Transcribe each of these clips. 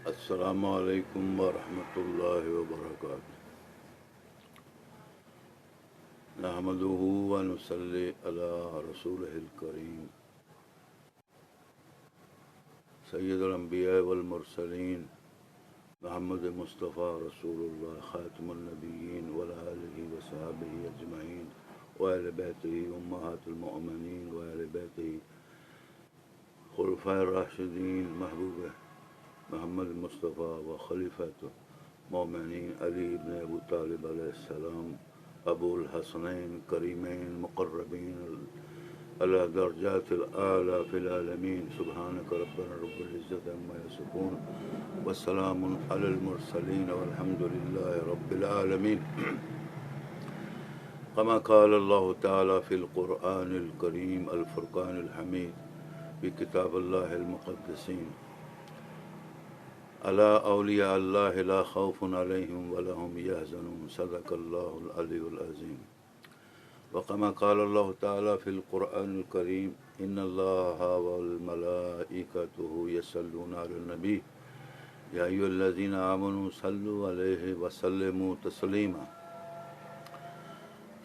السلام علیکم ورحمۃ اللہ وبرکاتہ۔ نحمدہ ونصلی علی رسولہ الکریم سید الانبیاء والمرسلین محمد مصطفیٰ رسول اللہ خاتم النبیین وعلی آلہ وصحبہ اجمعین وآل بیتہ امہات المؤمنین وآل بیتہ خلفاء الراشدین محبوب محمد مصطفیٰ و خلیفۃ مومنین علی ابن ابو طالب علیہ السلام ابو الحسنین کریمین مقربین علی درجات العالی فی العالمین سبحانک ربنا رب العزت عما یصفون والسلام علی المرسلین والحمد للہ رب العالمین۔ کما قال اللہ تعالی فی القرآن الکریم الفرقان الحمید فی کتاب اللہ المقدسین الا اولیاء اللہ لا خوف علیہم ولا هم يحزنون صدق اللہ العلی العظیم۔ وكما قال اللہ تعالی فی القرآن الکریم ان اللہ والملائکۃ یصلون علی النبی یا ایھا الذین آمنوا صلوا علیہ وسلموا تسلیما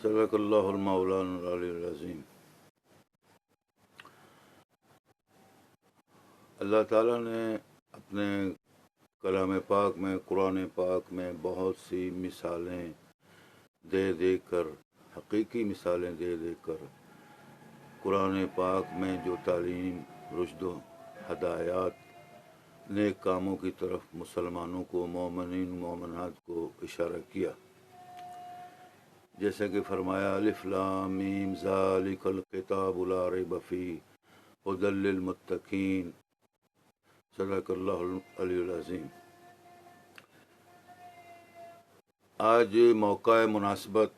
صدق اللہ المولانا العلی العظیم۔ اللہ تعالیٰ نے اپنے کلام پاک میں قرآن پاک میں بہت سی مثالیں دے کر حقیقی مثالیں دے کر قرآن پاک میں جو تعلیم رشد و ہدایات نیک کاموں کی طرف مسلمانوں کو مومنین مومنات کو اشارہ کیا، جیسے کہ فرمایا الف لام میم ذالک الکتاب لا ریب فیہ ھدی للمتقین صدق اللہ العلی العظیم۔ آج موقع مناسبت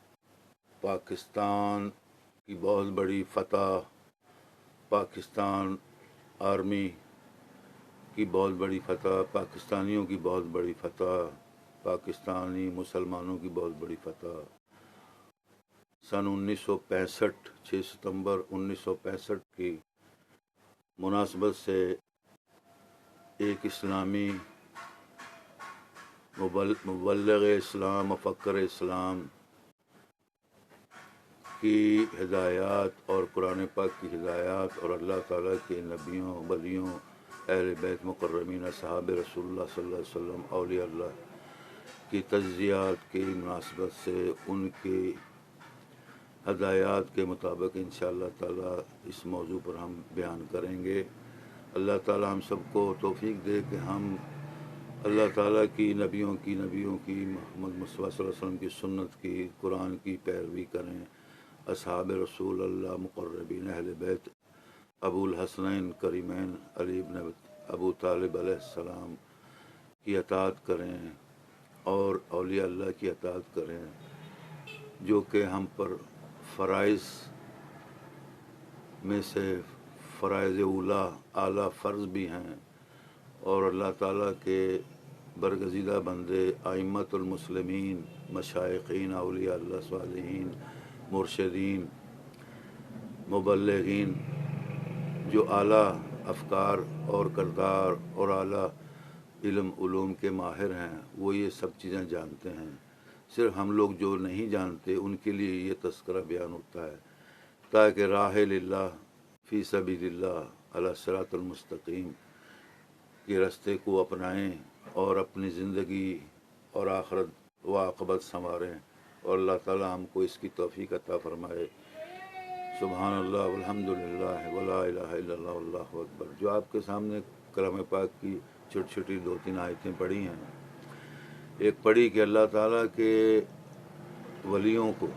پاکستان کی بہت بڑی فتح، پاکستان آرمی کی بہت بڑی فتح، پاکستانیوں کی بہت بڑی فتح، پاکستانی مسلمانوں کی بہت بڑی فتح۔ سن 1965 6 ستمبر 1965 کی مناسبت سے ایک اسلامی مبلغ اسلام مفکر اسلام کی ہدایات اور قرآن پاک کی ہدایات اور اللہ تعالیٰ کے نبیوں ولیوں اہل بیت مقربین اصحاب رسول اللہ صلی اللہ علیہ وسلم اولیاء اللہ کی تجزیات کی مناسبت سے ان کی ہدایات کے مطابق انشاءاللہ تعالیٰ اس موضوع پر ہم بیان کریں گے۔ اللہ تعالیٰ ہم سب کو توفیق دے کہ ہم اللہ تعالیٰ کی نبیوں کی محمد مصطفیٰ صلی اللہ علیہ وسلم کی سنت کی قرآن کی پیروی کریں، اصحاب رسول اللہ مقربین اہل بیت ابو الحسنین کریمین علی ابن ابو طالب علیہ السلام کی اطاعت کریں اور اولیاء اللہ کی اطاعت کریں، جو کہ ہم پر فرائض میں سے فرائض اولیٰ اعلیٰ فرض بھی ہیں، اور اللہ تعالیٰ کے برگزیدہ بندے ائمۃ المسلمین مشائخین اولیاء اللہ صالحین مرشدین مبلغین جو اعلیٰ افکار اور کردار اور اعلیٰ علوم کے ماہر ہیں، وہ یہ سب چیزیں جانتے ہیں۔ صرف ہم لوگ جو نہیں جانتے ان کے لیے یہ تذکرہ بیان ہوتا ہے تاکہ راہ للہ فی سبیل اللہ علی صراط المستقیم کے راستے کو اپنائیں اور اپنی زندگی اور آخرت و عاقبت سنواریں، اور اللہ تعالیٰ ہم کو اس کی توفیق عطا فرمائے۔ سبحان اللہ والحمد للہ ولا الہ الا اللہ واللہ اکبر۔ جو آپ کے سامنے کلام پاک کی چھوٹی چھوٹی 2-3 آیتیں پڑھی ہیں، ایک پڑھی کہ اللہ تعالیٰ کے ولیوں کو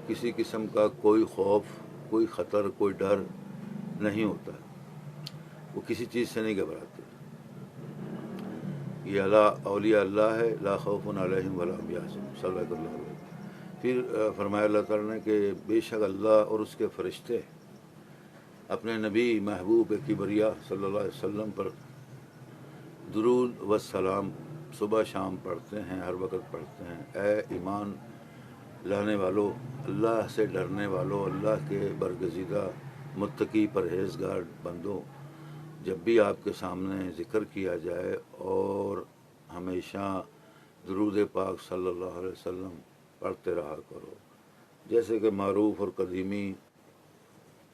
کسی قسم کا کوئی خوف، کوئی خطر، کوئی ڈر نہیں ہوتا، وہ کسی چیز سے نہیں گھبراتے۔ یہ اولیاء اللہ ہے، لا خوف علیہم ولا هم يحزنون صلی اللہ علیہ وسلم۔ پھر فرمایا اللہ تعالیٰ نے کہ بے شک اللہ اور اس کے فرشتے اپنے نبی محبوب کبریا صلی اللہ علیہ وسلم پر درود و سلام صبح شام پڑھتے ہیں، ہر وقت پڑھتے ہیں۔ اے ایمان لانے والو، اللہ سے ڈرنے والو، اللہ کے برگزیدہ متقی پرہیزگار بندوں، جب بھی آپ کے سامنے ذکر کیا جائے اور ہمیشہ درود پاک صلی اللہ علیہ وسلم پڑھتے رہا کرو، جیسے کہ معروف اور قدیمی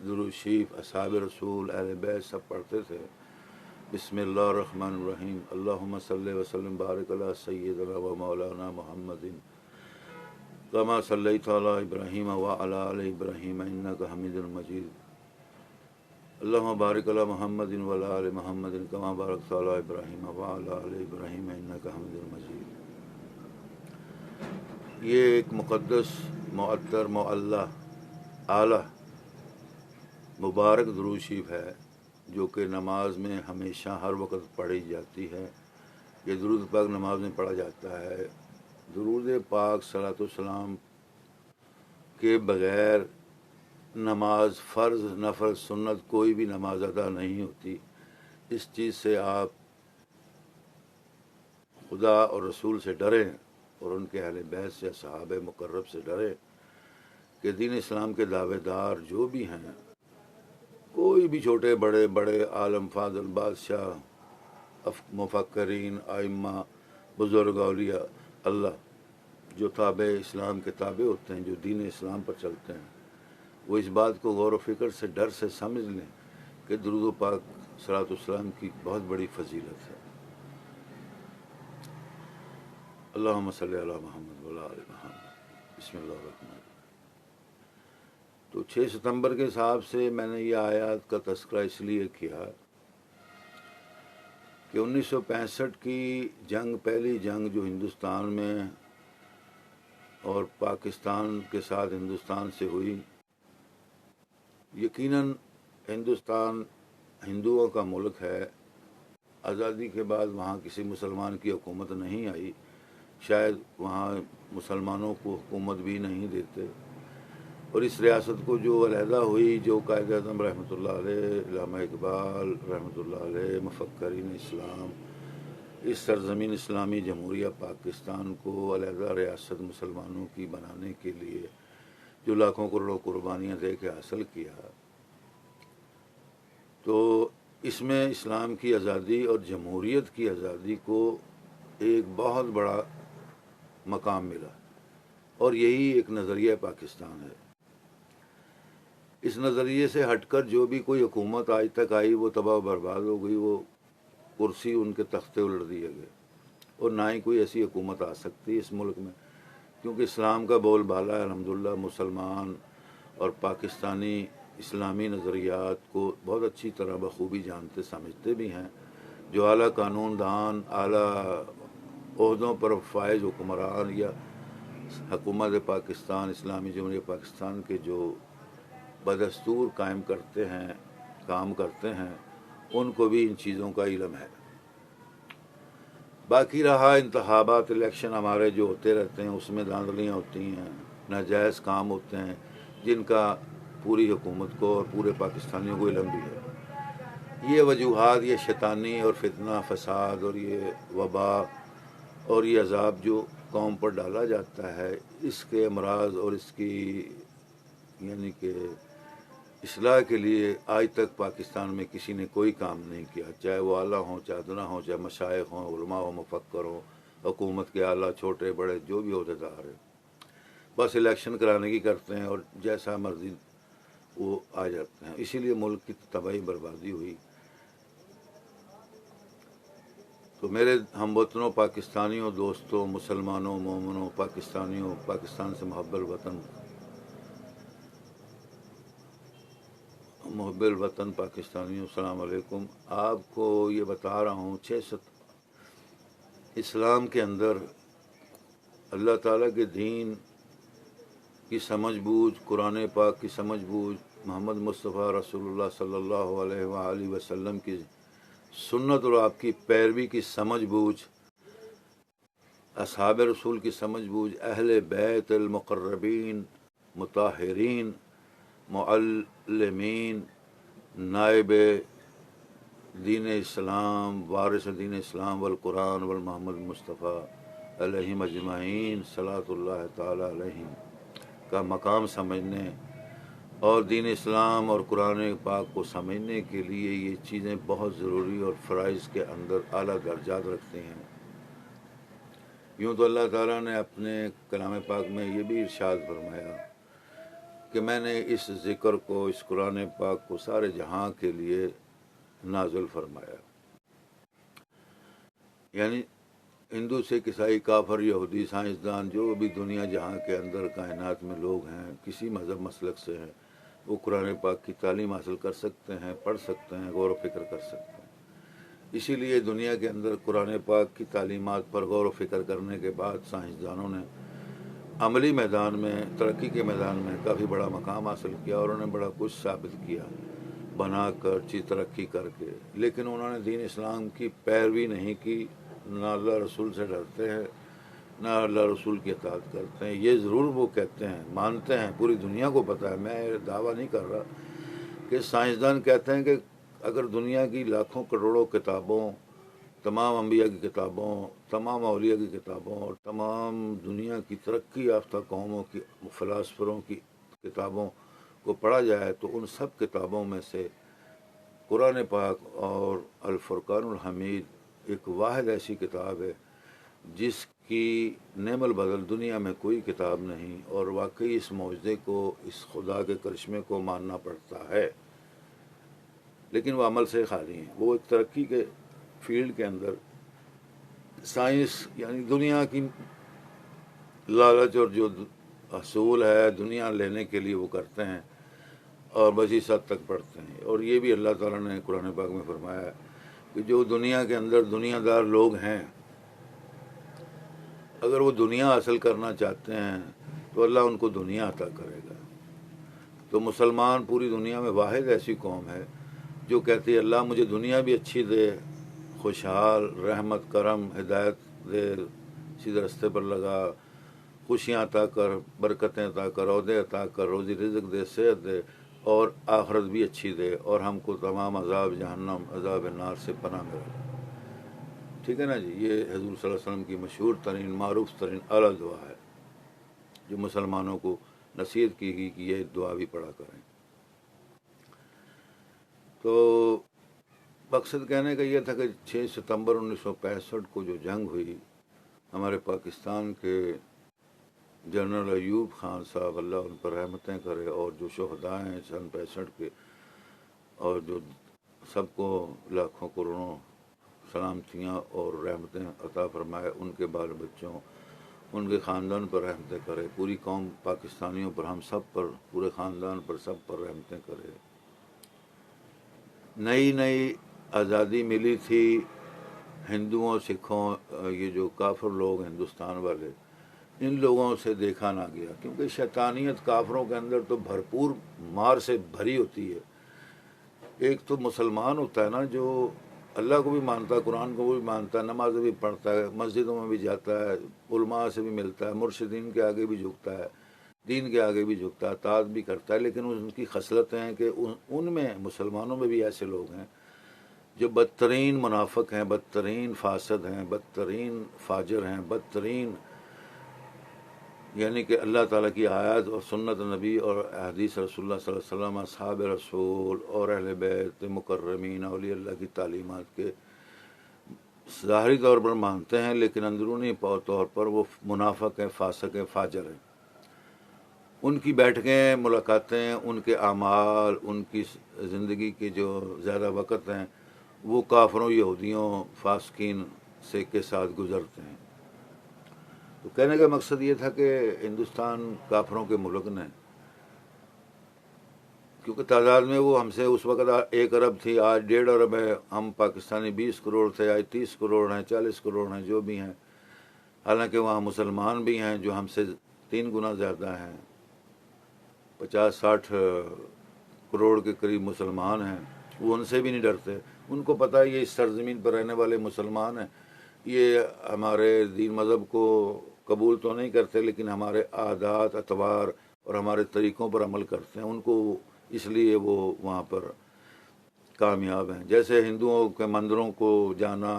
درود شریف اصحاب رسول اہل بیت سب پڑھتے تھے۔ بسم اللہ الرحمن الرحیم، اللہم صلی وسلم بارک علی سیدنا و مولانا محمد کما صلیت علی ابراہیم وعلی آل ابراہیم انک حمید مجید، اللہم بارک علی محمد وعلی آل محمد کما بارکت علی ابراہیم وعلی آل ابراہیم انک حمید مجید۔ یہ ایک مقدس، معطر، معلی، اعلیٰ، مبارک درود شریف ہے جو کہ نماز میں ہمیشہ ہر وقت پڑھی جاتی ہے۔ یہ درود پاک نماز میں پڑھا جاتا ہے۔ درود پاک صلاۃ والسلام کے بغیر نماز فرض، نفل، سنت کوئی بھی نماز ادا نہیں ہوتی۔ اس چیز سے آپ خدا اور رسول سے ڈریں اور ان کے اہل بیت سے، صحابہ مقرب سے ڈریں کہ دین اسلام کے دعوے دار جو بھی ہیں، کوئی بھی چھوٹے بڑے، بڑے عالم فاضل، بادشاہ، مفکرین، ائمہ، بزرگ، اولیاء اللہ جو تابع اسلام کے تابع ہوتے ہیں، جو دین اسلام پر چلتے ہیں، وہ اس بات کو غور و فکر سے، ڈر سے سمجھ لیں کہ درود و پاک صلاۃ والسلام کی بہت بڑی فضیلت ہے۔ اللہم صلی علی محمد وعلی آل محمد۔ بسم اللہ الرحمن الرحیم۔ تو 6 ستمبر کے حساب سے میں نے یہ آیات کا تذکرہ اس لیے کیا کہ 1965 کی جنگ، پہلی جنگ جو ہندوستان میں اور پاکستان کے ساتھ ہندوستان سے ہوئی، یقیناً ہندوستان ہندوؤں کا ملک ہے۔ آزادی کے بعد وہاں کسی مسلمان کی حکومت نہیں آئی، شاید وہاں مسلمانوں کو حکومت بھی نہیں دیتے، اور اس ریاست کو جو علیحدہ ہوئی، جو قائد اعظم رحمۃ اللہ علیہ، علامہ اقبال رحمۃ اللہ علیہ، مفکرین اسلام، اس سرزمین اسلامی جمہوریہ پاکستان کو علیحدہ ریاست مسلمانوں کی بنانے کے لیے جو لاکھوں کروڑوں قربانیاں دے کے حاصل کیا، تو اس میں اسلام کی آزادی اور جمہوریت کی آزادی کو ایک بہت بڑا مقام ملا، اور یہی ایک نظریہ پاکستان ہے۔ اس نظریے سے ہٹ کر جو بھی کوئی حکومت آج تک آئی وہ تباہ و برباد ہو گئی، وہ کرسی ان کے تختے الٹ دیے گئے، اور نہ ہی کوئی ایسی حکومت آ سکتی اس ملک میں، کیونکہ اسلام کا بول بالا ہے۔ الحمدللہ مسلمان اور پاکستانی اسلامی نظریات کو بہت اچھی طرح بخوبی جانتے سمجھتے بھی ہیں۔ جو اعلیٰ قانون دان، اعلیٰ عہدوں پر فائز حکمران یا حکومت پاکستان، اسلامی جمہوریہ پاکستان کے جو بدستور قائم کرتے ہیں، کام کرتے ہیں، ان کو بھی ان چیزوں کا علم ہے۔ باقی رہا انتخابات، الیکشن ہمارے جو ہوتے رہتے ہیں، اس میں دھاندلیاں ہوتی ہیں، ناجائز کام ہوتے ہیں، جن کا پوری حکومت کو اور پورے پاکستانیوں کو علم بھی ہے۔ یہ وجوہات، یہ شیطانی اور فتنہ فساد اور یہ وبا اور یہ عذاب جو قوم پر ڈالا جاتا ہے، اس کے امراض اور اس کی یعنی کہ اصلاح کے لیے آج تک پاکستان میں کسی نے کوئی کام نہیں کیا، چاہے وہ اعلیٰ ہوں، چاہے ادنا ہوں، چاہے مشائخ ہوں، علماء ہوں، مفکر ہوں، حکومت کے اعلیٰ، چھوٹے بڑے جو بھی عہدیدار ہیں، بس الیکشن کرانے کی کرتے ہیں اور جیسا مرضی وہ آ جاتے ہیں۔ اسی لیے ملک کی تباہی بربادی ہوئی۔ تو میرے ہم وطنوں، پاکستانیوں، دوستوں، مسلمانوں، مومنوں، پاکستانیوں، پاکستان سے محب الوطن پاکستانیوں، السلام علیکم۔ آپ کو یہ بتا رہا ہوں، اسلام کے اندر اللہ تعالیٰ کے دین کی سمجھ بوجھ، قرآن پاک کی سمجھ بوجھ، محمد مصطفیٰ رسول اللہ صلی اللہ علیہ وآلہ وسلم کی سنت اور آپ کی پیروی کی سمجھ بوجھ، اصحاب رسول کی سمجھ بوجھ، اہل بیت المقربین، مطہرین، معلمین، نائب دین اسلام، وارث دین اسلام والقرآن والمحمد مصطفیٰ علیہم اجمعین صلاۃ اللہ تعالی علیہم کا مقام سمجھنے اور دین اسلام اور قرآن پاک کو سمجھنے کے لیے یہ چیزیں بہت ضروری اور فرائض کے اندر اعلیٰ درجات رکھتے ہیں۔ یوں تو اللہ تعالیٰ نے اپنے کلام پاک میں یہ بھی ارشاد فرمایا کہ میں نے اس ذکر کو، اس قرآن پاک کو سارے جہاں کے لیے نازل فرمایا۔ یعنی ہندو سکھ عیسائی کافر یہودی سائنسدان جو بھی دنیا جہاں کے اندر کائنات میں لوگ ہیں، کسی مذہب مسلک سے ہیں، وہ قرآن پاک کی تعلیم حاصل کر سکتے ہیں، پڑھ سکتے ہیں، غور و فکر کر سکتے ہیں۔ اسی لیے دنیا کے اندر قرآن پاک کی تعلیمات پر غور و فکر کرنے کے بعد سائنسدانوں نے عملی میدان میں، ترقی کے میدان میں کافی بڑا مقام حاصل کیا اور انہوں نے بڑا کچھ ثابت کیا بنا کر، ترقی کر کے۔ لیکن انہوں نے دین اسلام کی پیروی نہیں کی، نہ اللہ رسول سے ڈرتے ہیں، نہ اللہ رسول کی اطاعت کرتے ہیں۔ یہ ضرور وہ کہتے ہیں، مانتے ہیں، پوری دنیا کو پتہ ہے، میں دعویٰ نہیں کر رہا، کہ سائنسدان کہتے ہیں کہ اگر دنیا کی لاکھوں کروڑوں کتابوں، تمام انبیاء کی کتابوں، تمام اولیاء کی کتابوں اور تمام دنیا کی ترقی یافتہ قوموں کی فلاسفروں کی کتابوں کو پڑھا جائے تو ان سب کتابوں میں سے قرآن پاک اور الفرقان الحمید ایک واحد ایسی کتاب ہے جس کی نعم البدل دنیا میں کوئی کتاب نہیں، اور واقعی اس معجزے کو، اس خدا کے کرشمے کو ماننا پڑتا ہے۔ لیکن وہ عمل سے خالی ہیں۔ وہ ایک ترقی کے فیلڈ کے اندر سائنس، یعنی دنیا کی لالچ اور جو حصول ہے دنیا لینے کے لیے وہ کرتے ہیں، اور بس اس حد تک پڑھتے ہیں۔ اور یہ بھی اللہ تعالیٰ نے قرآن پاک میں فرمایا ہے کہ جو دنیا کے اندر دنیا دار لوگ ہیں، اگر وہ دنیا حاصل کرنا چاہتے ہیں تو اللہ ان کو دنیا عطا کرے گا۔ تو مسلمان پوری دنیا میں واحد ایسی قوم ہے جو کہتی ہے اللہ مجھے دنیا بھی اچھی دے، خوشحال، رحمت، کرم، ہدایت دے، سیدھے راستے پر لگا، خوشیاں عطا کر، برکتیں عطا کر، عہدے عطا کر، روزی رزق دے، صحت دے، اور آخرت بھی اچھی دے، اور ہم کو تمام عذاب جہنم، عذاب نار سے پناہ میں رکھے۔ ٹھیک ہے نا جی؟ یہ حضور صلی اللہ علیہ وسلم کی مشہور ترین، معروف ترین اعلیٰ دعا ہے جو مسلمانوں کو نصیحت کی گئی کہ یہ دعا بھی پڑھا کریں۔ تو مقصد کہنے کا یہ تھا کہ 6 ستمبر 1965 کو جو جنگ ہوئی، ہمارے پاکستان کے جنرل ایوب خان صاحب، اللہ ان پر رحمتیں کرے، اور جو شہداء ہیں سن 65 کے، اور جو سب کو لاکھوں کروڑوں سلامتیاں اور رحمتیں عطا فرمائے، ان کے بال بچوں، ان کے خاندان پر رحمتیں کرے، پوری قوم پاکستانیوں پر، ہم سب پر، پورے خاندان پر، سب پر رحمتیں کرے۔ نئی نئی آزادی ملی تھی ہندوؤں، سکھوں، یہ جو کافر لوگ ہندوستان والے، ان لوگوں سے دیکھا نہ گیا، کیونکہ شیطانیت کافروں کے اندر تو بھرپور مار سے بھری ہوتی ہے۔ ایک تو مسلمان ہوتا ہے نا جو اللہ کو بھی مانتا ہے، قرآن کو بھی مانتا ہے، نماز بھی پڑھتا ہے، مسجدوں میں بھی جاتا ہے، علماء سے بھی ملتا ہے، مرشدین کے آگے بھی جھکتا ہے، دین کے آگے بھی جھکتا ہے، اطاعت بھی کرتا ہے، لیکن ان کی خصلتیں ہیں کہ ان میں، مسلمانوں میں بھی ایسے لوگ ہیں جو بدترین منافق ہیں، بدترین فاسد ہیں، بدترین فاجر ہیں، بدترین، یعنی کہ اللہ تعالیٰ کی آیات اور سنت نبی اور حدیث رسول اللہ صلی اللہ علیہ وسلم، اصحاب رسول اور اہل بیت مکرمین اولیاء اللہ کی تعلیمات کے ظاہری طور پر مانتے ہیں، لیکن اندرونی طور پر وہ منافق ہیں، فاسق ہیں، فاجر ہیں۔ ان کی بیٹھکیں، ملاقاتیں، ان کے اعمال، ان کی زندگی کے جو زیادہ وقت ہیں وہ کافروں، یہودیوں، فاسقین سے کے ساتھ گزرتے ہیں۔ تو کہنے کا مقصد یہ تھا کہ ہندوستان کافروں کے ملک نے، کیونکہ تعداد میں وہ ہم سے اس وقت 1 ارب تھی، آج 1.5 ارب ہے، ہم پاکستانی 20 کروڑ تھے، آج 30 کروڑ ہیں، 40 کروڑ ہیں، جو بھی ہیں، حالانکہ وہاں مسلمان بھی ہیں جو ہم سے 3 گنا زیادہ ہیں، 50-60 کروڑ کے قریب مسلمان ہیں، وہ ان سے بھی نہیں ڈرتے۔ ان کو پتہ ہے یہ اس سرزمین پر رہنے والے مسلمان ہیں، یہ ہمارے دین مذہب کو قبول تو نہیں کرتے، لیکن ہمارے عادات، اطوار اور ہمارے طریقوں پر عمل کرتے ہیں، ان کو اس لیے وہ وہاں پر کامیاب ہیں۔ جیسے ہندوؤں کے مندروں کو جانا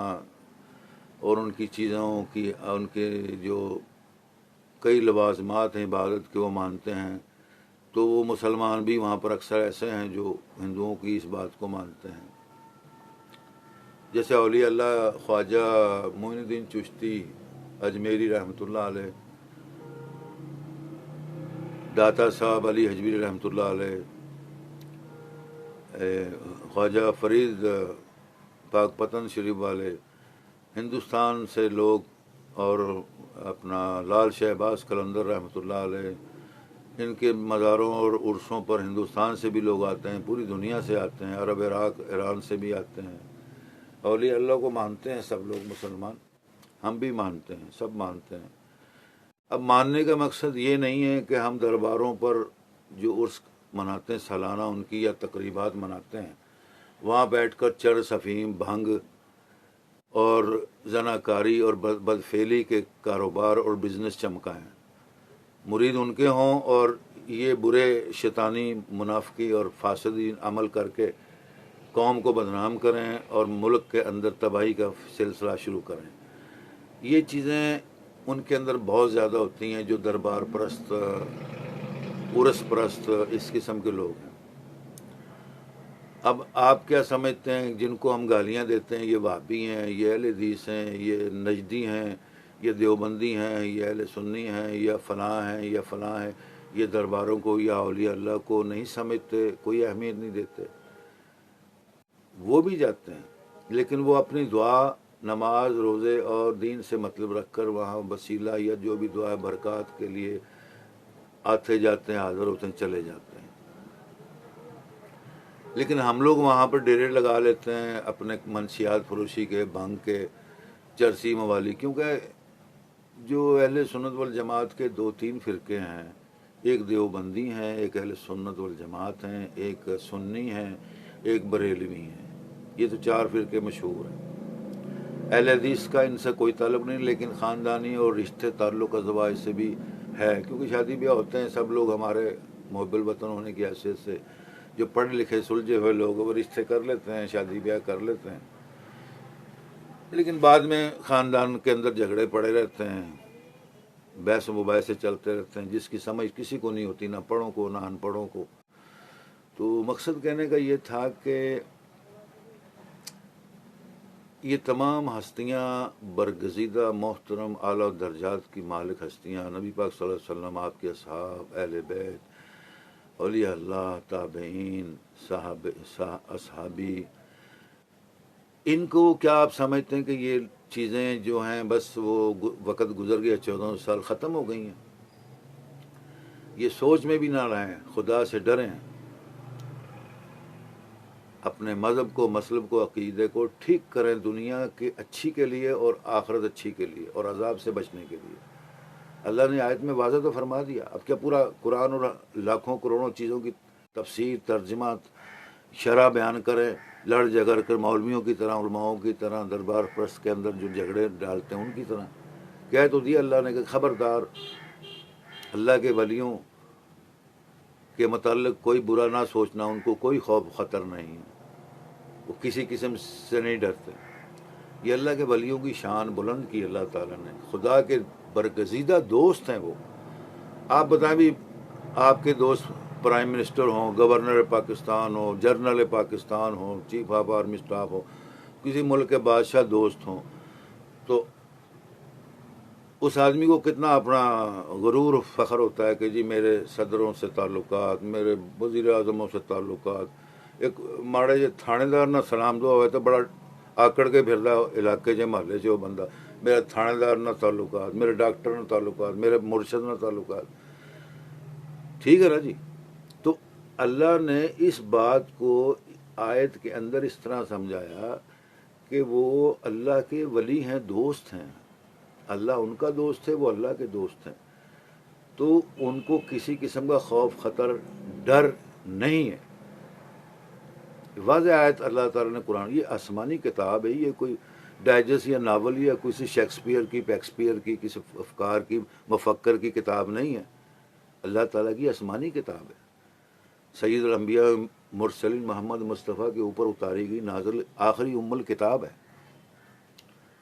اور ان کی چیزوں کی، ان کے جو کئی لوازمات ہیں عبادت کے وہ مانتے ہیں، تو وہ مسلمان بھی وہاں پر اکثر ایسے ہیں جو ہندوؤں کی اس بات کو مانتے ہیں. جیسے اولیاء اللہ خواجہ معین الدین چشتی اجمیری رحمۃ اللہ علیہ، داتا صاحب علی حجویری رحمۃ اللہ علیہ، خواجہ فرید پاک پتن شریف والے، ہندوستان سے لوگ، اور اپنا لال شہباز قلندر رحمۃ اللہ علیہ، ان کے مزاروں اور عرسوں پر ہندوستان سے بھی لوگ آتے ہیں، پوری دنیا سے آتے ہیں، عرب، عراق، ایران سے بھی آتے ہیں. اولیاء اللہ کو مانتے ہیں سب لوگ مسلمان، ہم بھی مانتے ہیں، سب مانتے ہیں. اب ماننے کا مقصد یہ نہیں ہے کہ ہم درباروں پر جو عرس مناتے ہیں سالانہ ان کی یا تقریبات مناتے ہیں، وہاں بیٹھ کر چرس، افیم، بھنگ اور زناکاری اور بدفعلی کے کاروبار اور بزنس چمکائیں. مرید ان کے ہوں اور یہ برے شیطانی، منافقی اور فاسدی عمل کر کے قوم کو بدنام کریں اور ملک کے اندر تباہی کا سلسلہ شروع کریں. یہ چیزیں ان کے اندر بہت زیادہ ہوتی ہیں، جو دربار پرست، عرس پرست، اس قسم کے لوگ ہیں. اب آپ کیا سمجھتے ہیں جن کو ہم گالیاں دیتے ہیں یہ وہابی ہیں، یہ اہل حدیث ہیں، یہ نجدی ہیں، یہ دیوبندی ہیں، یہ اہل سنی ہیں، یا فلاں ہیں، یا فلاں ہیں، یہ درباروں کو یا اولیاء اللہ کو نہیں سمجھتے، کوئی اہمیت نہیں دیتے. وہ بھی جاتے ہیں لیکن وہ اپنی دعا، نماز، روزے اور دین سے مطلب رکھ کر وہاں وسیلہ یا جو بھی دعا برکات کے لیے آتے جاتے ہیں، حاضر ہوتے ہیں، چلے جاتے ہیں. لیکن ہم لوگ وہاں پر ڈیرے لگا لیتے ہیں اپنے منشیات فروشی کے، بھنگ کے، چرسی موالی. کیونکہ جو اہل سنت والجماعت کے 2-3 فرقے ہیں، ایک دیوبندی ہیں، ایک اہل سنت والجماعت ہیں، ایک سنی ہیں، ایک بریلوی ہیں. یہ تو 4 فرقے مشہور ہیں. اہل حدیث کا ان سے کوئی تعلق نہیں، لیکن خاندانی اور رشتے تعلق ازواج سے بھی ہے، کیونکہ شادی بیاہ ہوتے ہیں. سب لوگ ہمارے محب الوطن ہونے کی حیثیت سے جو پڑھے لکھے سلجھے ہوئے لوگ وہ رشتے کر لیتے ہیں، شادی بیاہ کر لیتے ہیں. لیکن بعد میں خاندان کے اندر جھگڑے پڑے رہتے ہیں، بحث و مباحثے چلتے رہتے ہیں، جس کی سمجھ کسی کو نہیں ہوتی، نہ پڑھوں کو نہ ان پڑھوں کو. تو مقصد کہنے کا یہ تھا کہ یہ تمام ہستیاں برگزیدہ، محترم، اعلیٰ درجات کی مالک ہستیاں، نبی پاک صلی اللہ علیہ وسلم، آپ کے اصحاب، اہل بیت، اولیاء اللہ، تابعین، اصحابی، ان کو کیا آپ سمجھتے ہیں کہ یہ چیزیں جو ہیں بس وہ وقت گزر گیا، 14 سال ختم ہو گئی ہیں؟ یہ سوچ میں بھی نہ رہیں. خدا سے ڈریں، اپنے مذہب کو، مسلب کو، عقیدے کو ٹھیک کریں، دنیا کی اچھی کے لیے اور آخرت اچھی کے لیے اور عذاب سے بچنے کے لیے. اللہ نے آیت میں واضح تو فرما دیا. اب کیا پورا قرآن اور لاکھوں کروڑوں چیزوں کی تفسیر، ترجمات، شرح بیان کریں، لڑ جگر کر مولویوں کی طرح، علماؤں کی طرح، دربار پرست کے اندر جو جھگڑے ڈالتے ہیں ان کی طرح؟ کہہ تو دیا اللہ نے کہ خبردار، اللہ کے ولیوں کے متعلق کوئی برا نہ سوچنا، ان کو کوئی خوف خطر نہیں، وہ کسی قسم سے نہیں ڈرتے. یہ اللہ کے ولیوں کی شان بلند کی اللہ تعالیٰ نے. خدا کے برگزیدہ دوست ہیں وہ. آپ بتائیں بھی، آپ کے دوست پرائم منسٹر ہوں، گورنر پاکستان ہو، جنرل پاکستان ہو، چیف آف آرمی اسٹاف ہو، کسی ملک کے بادشاہ دوست ہوں، تو اس آدمی کو کتنا اپنا غرور و فخر ہوتا ہے کہ جی میرے صدروں سے تعلقات، میرے وزیر اعظموں سے تعلقات. ایک ماڑے جے تھانے دار نہ سلام دعا ہوئے تو بڑا آکڑ کے پھردا علاقے جے محلے سے وہ بندہ، میرا تھانے دار نہ تعلقات، میرے ڈاکٹر نہ تعلقات، میرے مرشد نہ تعلقات. ٹھیک ہے نا جی؟ تو اللہ نے اس بات کو آیت کے اندر اس طرح سمجھایا کہ وہ اللہ کے ولی ہیں، دوست ہیں. اللہ ان کا دوست ہے، وہ اللہ کے دوست ہیں. تو ان کو کسی قسم کا خوف، خطر، ڈر نہیں ہے. واضح آیت اللہ تعالیٰ نے قرآن، یہ آسمانی کتاب ہے، یہ کوئی ڈائجسٹ یا ناول یا کسی شیکسپیئر کی کسی افکار کی، مفکر کی کتاب نہیں ہے. اللہ تعالیٰ کی آسمانی کتاب ہے. سید الانبیاء مرسلین محمد مصطفیٰ کے اوپر اتاری گئی، نازل آخری ام الکتاب ہے.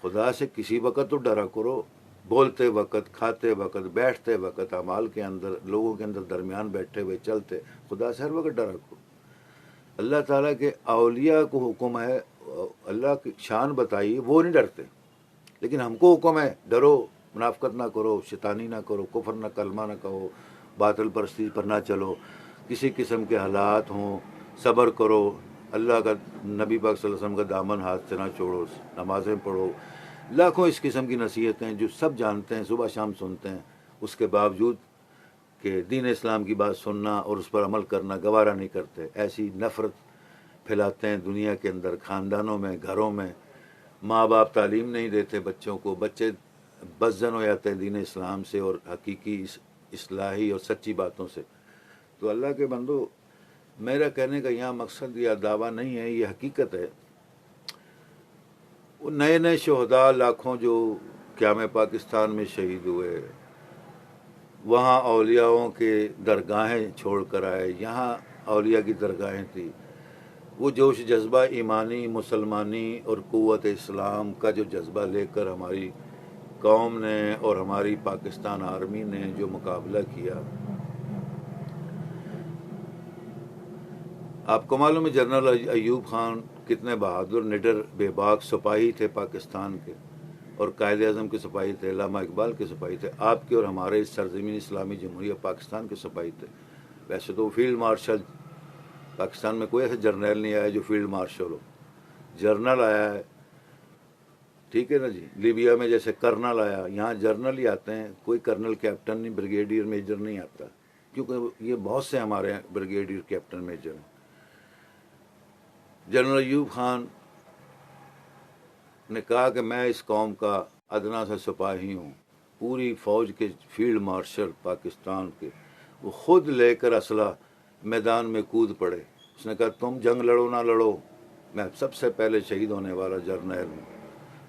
خدا سے کسی وقت تو ڈرا کرو. بولتے وقت، کھاتے وقت، بیٹھتے وقت، اعمال کے اندر، لوگوں کے اندر درمیان بیٹھے ہوئے چلتے، خدا سے ہر وقت ڈرا کرو۔ اللہ تعالیٰ کے اولیاء کو حکم ہے، اللہ کی شان بتائی، وہ نہیں ڈرتے، لیکن ہم کو حکم ہے ڈرو، منافقت نہ کرو، شیطانی نہ کرو، کفر نہ، کلمہ نہ کہو، باطل پرستی پر نہ چلو، کسی قسم کے حالات ہوں صبر کرو، اللہ کا، نبی پاک صلی اللہ علیہ وسلم کا دامن ہاتھ سے نہ چھوڑو، نمازیں پڑھو، لاکھوں اس قسم کی نصیحتیں جو سب جانتے ہیں، صبح شام سنتے ہیں، اس کے باوجود کہ دین اسلام کی بات سننا اور اس پر عمل کرنا گوارا نہیں کرتے، ایسی نفرت پھیلاتے ہیں دنیا کے اندر، خاندانوں میں، گھروں میں، ماں باپ تعلیم نہیں دیتے بچوں کو، بچے بدزن ہو جاتے ہیں دین اسلام سے اور حقیقی اصلاحی اور سچی باتوں سے۔ تو اللہ کے بندو، میرا کہنے کا یہاں مقصد یا دعویٰ نہیں ہے، یہ حقیقت ہے۔ وہ نئے نئے شہداء لاکھوں جو قیام پاکستان میں شہید ہوئے، وہاں اولیاؤں کے درگاہیں چھوڑ کر آئے، یہاں اولیاء کی درگاہیں تھی، وہ جوش جذبہ ایمانی، مسلمانی اور قوت اسلام کا جو جذبہ لے کر ہماری قوم نے اور ہماری پاکستان آرمی نے جو مقابلہ کیا، آپ کو معلوم ہے جنرل ایوب خان کتنے بہادر، نڈر، بے باک سپاہی تھے پاکستان کے، اور قائد اعظم کے سپاہی تھے، علامہ اقبال کے سپاہی تھے، آپ کے اور ہمارے اس سرزمین اسلامی جمہوریہ پاکستان کے سپاہی تھے۔ ویسے تو فیلڈ مارشل، پاکستان میں کوئی ایسا جرنیل نہیں آیا جو فیلڈ مارشل ہو، جرنل آیا ہے، ٹھیک ہے نا جی، لیبیا میں جیسے کرنل آیا، یہاں جرنل ہی آتے ہیں، کوئی کرنل کیپٹن نہیں، بریگیڈیئر میجر نہیں آتا، کیونکہ یہ بہت سے ہمارے بریگیڈیئر کیپٹن میجر ہیں۔ جنرل ایوب خان نے کہا کہ میں اس قوم کا ادنا سا سپاہی ہوں، پوری فوج کے فیلڈ مارشل پاکستان کے، وہ خود لے کر اسلحہ میدان میں کود پڑے، اس نے کہا تم جنگ لڑو نہ لڑو، میں سب سے پہلے شہید ہونے والا جرنیل ہوں،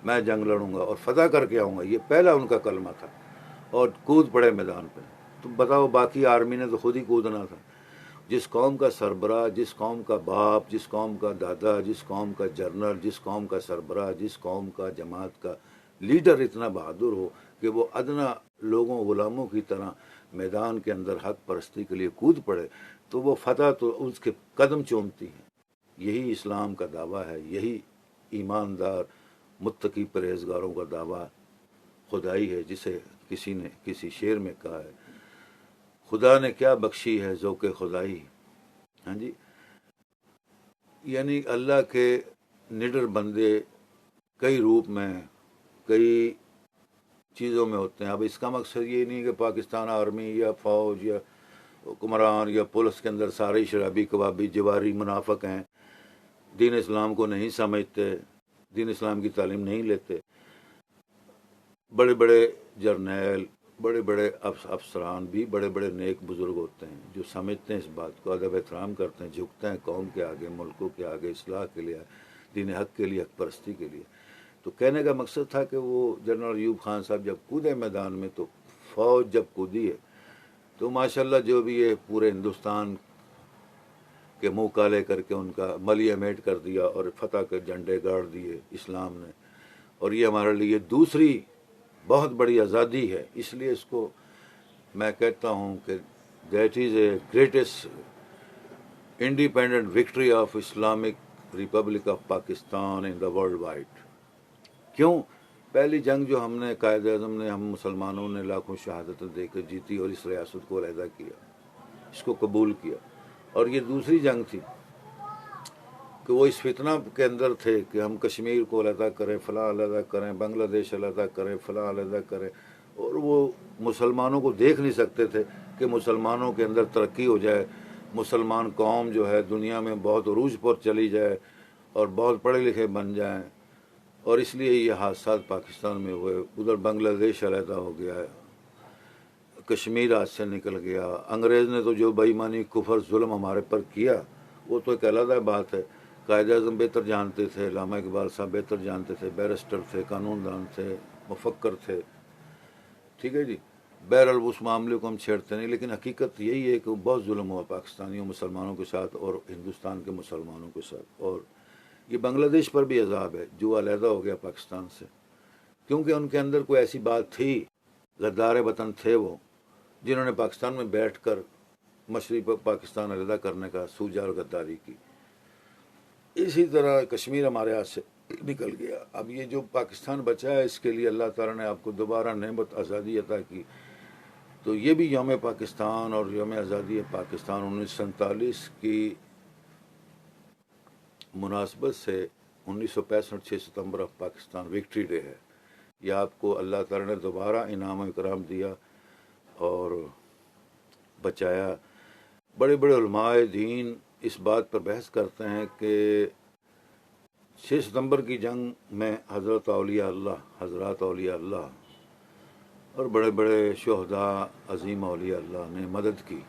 میں جنگ لڑوں گا اور فتح کر کے آؤں گا، یہ پہلا ان کا کلمہ تھا، اور کود پڑے میدان پہ۔ تم بتاؤ باقی آرمی نے تو خود ہی کودنا تھا۔ جس قوم کا سربراہ، جس قوم کا باپ، جس قوم کا دادا، جس قوم کا جنرل، جس قوم کا سربراہ، جس قوم کا جماعت کا لیڈر اتنا بہادر ہو کہ وہ ادنا لوگوں، غلاموں کی طرح میدان کے اندر حق پرستی کے لیے کود پڑے، تو وہ فتح تو اس کے قدم چومتی ہیں۔ یہی اسلام کا دعویٰ ہے، یہی ایماندار متقی پرہیزگاروں کا دعویٰ خدائی ہے، جسے کسی نے کسی شعر میں کہا ہے، خدا نے کیا بخشی ہے ذوق خدائی، ہاں جی، یعنی اللہ کے نڈر بندے کئی روپ میں، کئی چیزوں میں ہوتے ہیں۔ اب اس کا مقصد یہ نہیں کہ پاکستان آرمی یا فوج یا حکمران یا پولیس کے اندر سارے شرابی کبابی جواری منافق ہیں، دین اسلام کو نہیں سمجھتے، دین اسلام کی تعلیم نہیں لیتے۔ بڑے بڑے جرنیل، بڑے بڑے افسران بھی بڑے بڑے نیک بزرگ ہوتے ہیں جو سمجھتے ہیں اس بات کو، ادب احترام کرتے ہیں، جھکتے ہیں قوم کے آگے، ملکوں کے آگے، اصلاح کے لیے، دین حق کے لیے، حق پرستی کے لیے۔ تو کہنے کا مقصد تھا کہ وہ جنرل ایوب خان صاحب جب کودے میدان میں، تو فوج جب کودی ہے تو ماشاءاللہ جو بھی ہے پورے ہندوستان کے منہ کالے کر کے ان کا ملیہ میٹ کر دیا اور فتح کے جھنڈے گاڑ دیے اسلام نے، اور یہ ہمارے لیے دوسری بہت بڑی آزادی ہے۔ اس لیے اس کو میں کہتا ہوں کہ that is a greatest independent victory of Islamic Republic of Pakistan in the worldwide. کیوں؟ پہلی جنگ جو ہم نے، قائد اعظم نے، ہم مسلمانوں نے لاکھوں شہادتیں دے کر جیتی اور اس ریاست کو علیحدہ کیا، اس کو قبول کیا، اور یہ دوسری جنگ تھی کہ وہ اس فتنہ کے اندر تھے کہ ہم کشمیر کو علیحدہ کریں، فلاں علیحدہ کریں، بنگلہ دیش علیحدہ کریں، فلاں علیحدہ کریں، اور وہ مسلمانوں کو دیکھ نہیں سکتے تھے کہ مسلمانوں کے اندر ترقی ہو جائے، مسلمان قوم جو ہے دنیا میں بہت عروج پر چلی جائے اور بہت پڑھے لکھے بن جائیں، اور اس لیے یہ حادثات پاکستان میں ہوئے۔ ادھر بنگلہ دیش علیحدہ ہو گیا ہے، کشمیر ہاتھ سے نکل گیا، انگریز نے تو جو بے ایمانی، کفر، ظلم ہمارے پر کیا وہ تو ایک علیحدہ بات ہے۔ قائد اعظم بہتر جانتے تھے، علامہ اقبال صاحب بہتر جانتے تھے، بیرسٹر تھے، قانون دان تھے، مفکر تھے، ٹھیک ہے جی، بہرحال اس معاملے کو ہم چھیڑتے نہیں، لیکن حقیقت یہی ہے کہ بہت ظلم ہوا پاکستانیوں، مسلمانوں کے ساتھ اور ہندوستان کے مسلمانوں کے ساتھ، اور یہ بنگلہ دیش پر بھی عذاب ہے جو علیحدہ ہو گیا پاکستان سے۔ کیونکہ ان کے اندر کوئی ایسی بات تھی، غدار وطن تھے وہ، جنہوں نے پاکستان میں بیٹھ کر مشرقی پاکستان علیحدہ کرنے کا سوچا اور غداری کی۔ اسی طرح کشمیر ہمارے ہاتھ سے نکل گیا۔ اب یہ جو پاکستان بچا ہے، اس کے لیے اللہ تعالیٰ نے آپ کو دوبارہ نعمت آزادی عطا کی، تو یہ بھی یوم پاکستان اور یوم آزادی پاکستان 1947 کی مناسبت سے 1965 6 ستمبر آف پاکستان وکٹری ڈے ہے۔ یہ آپ کو اللہ تعالیٰ نے دوبارہ انعام و اکرام دیا اور بچایا۔ بڑے بڑے علماء دین اس بات پر بحث کرتے ہیں کہ 6 ستمبر کی جنگ میں حضرات اولیاء اللہ اور بڑے بڑے شہداء عظیم اولیاء اللہ نے مدد کی۔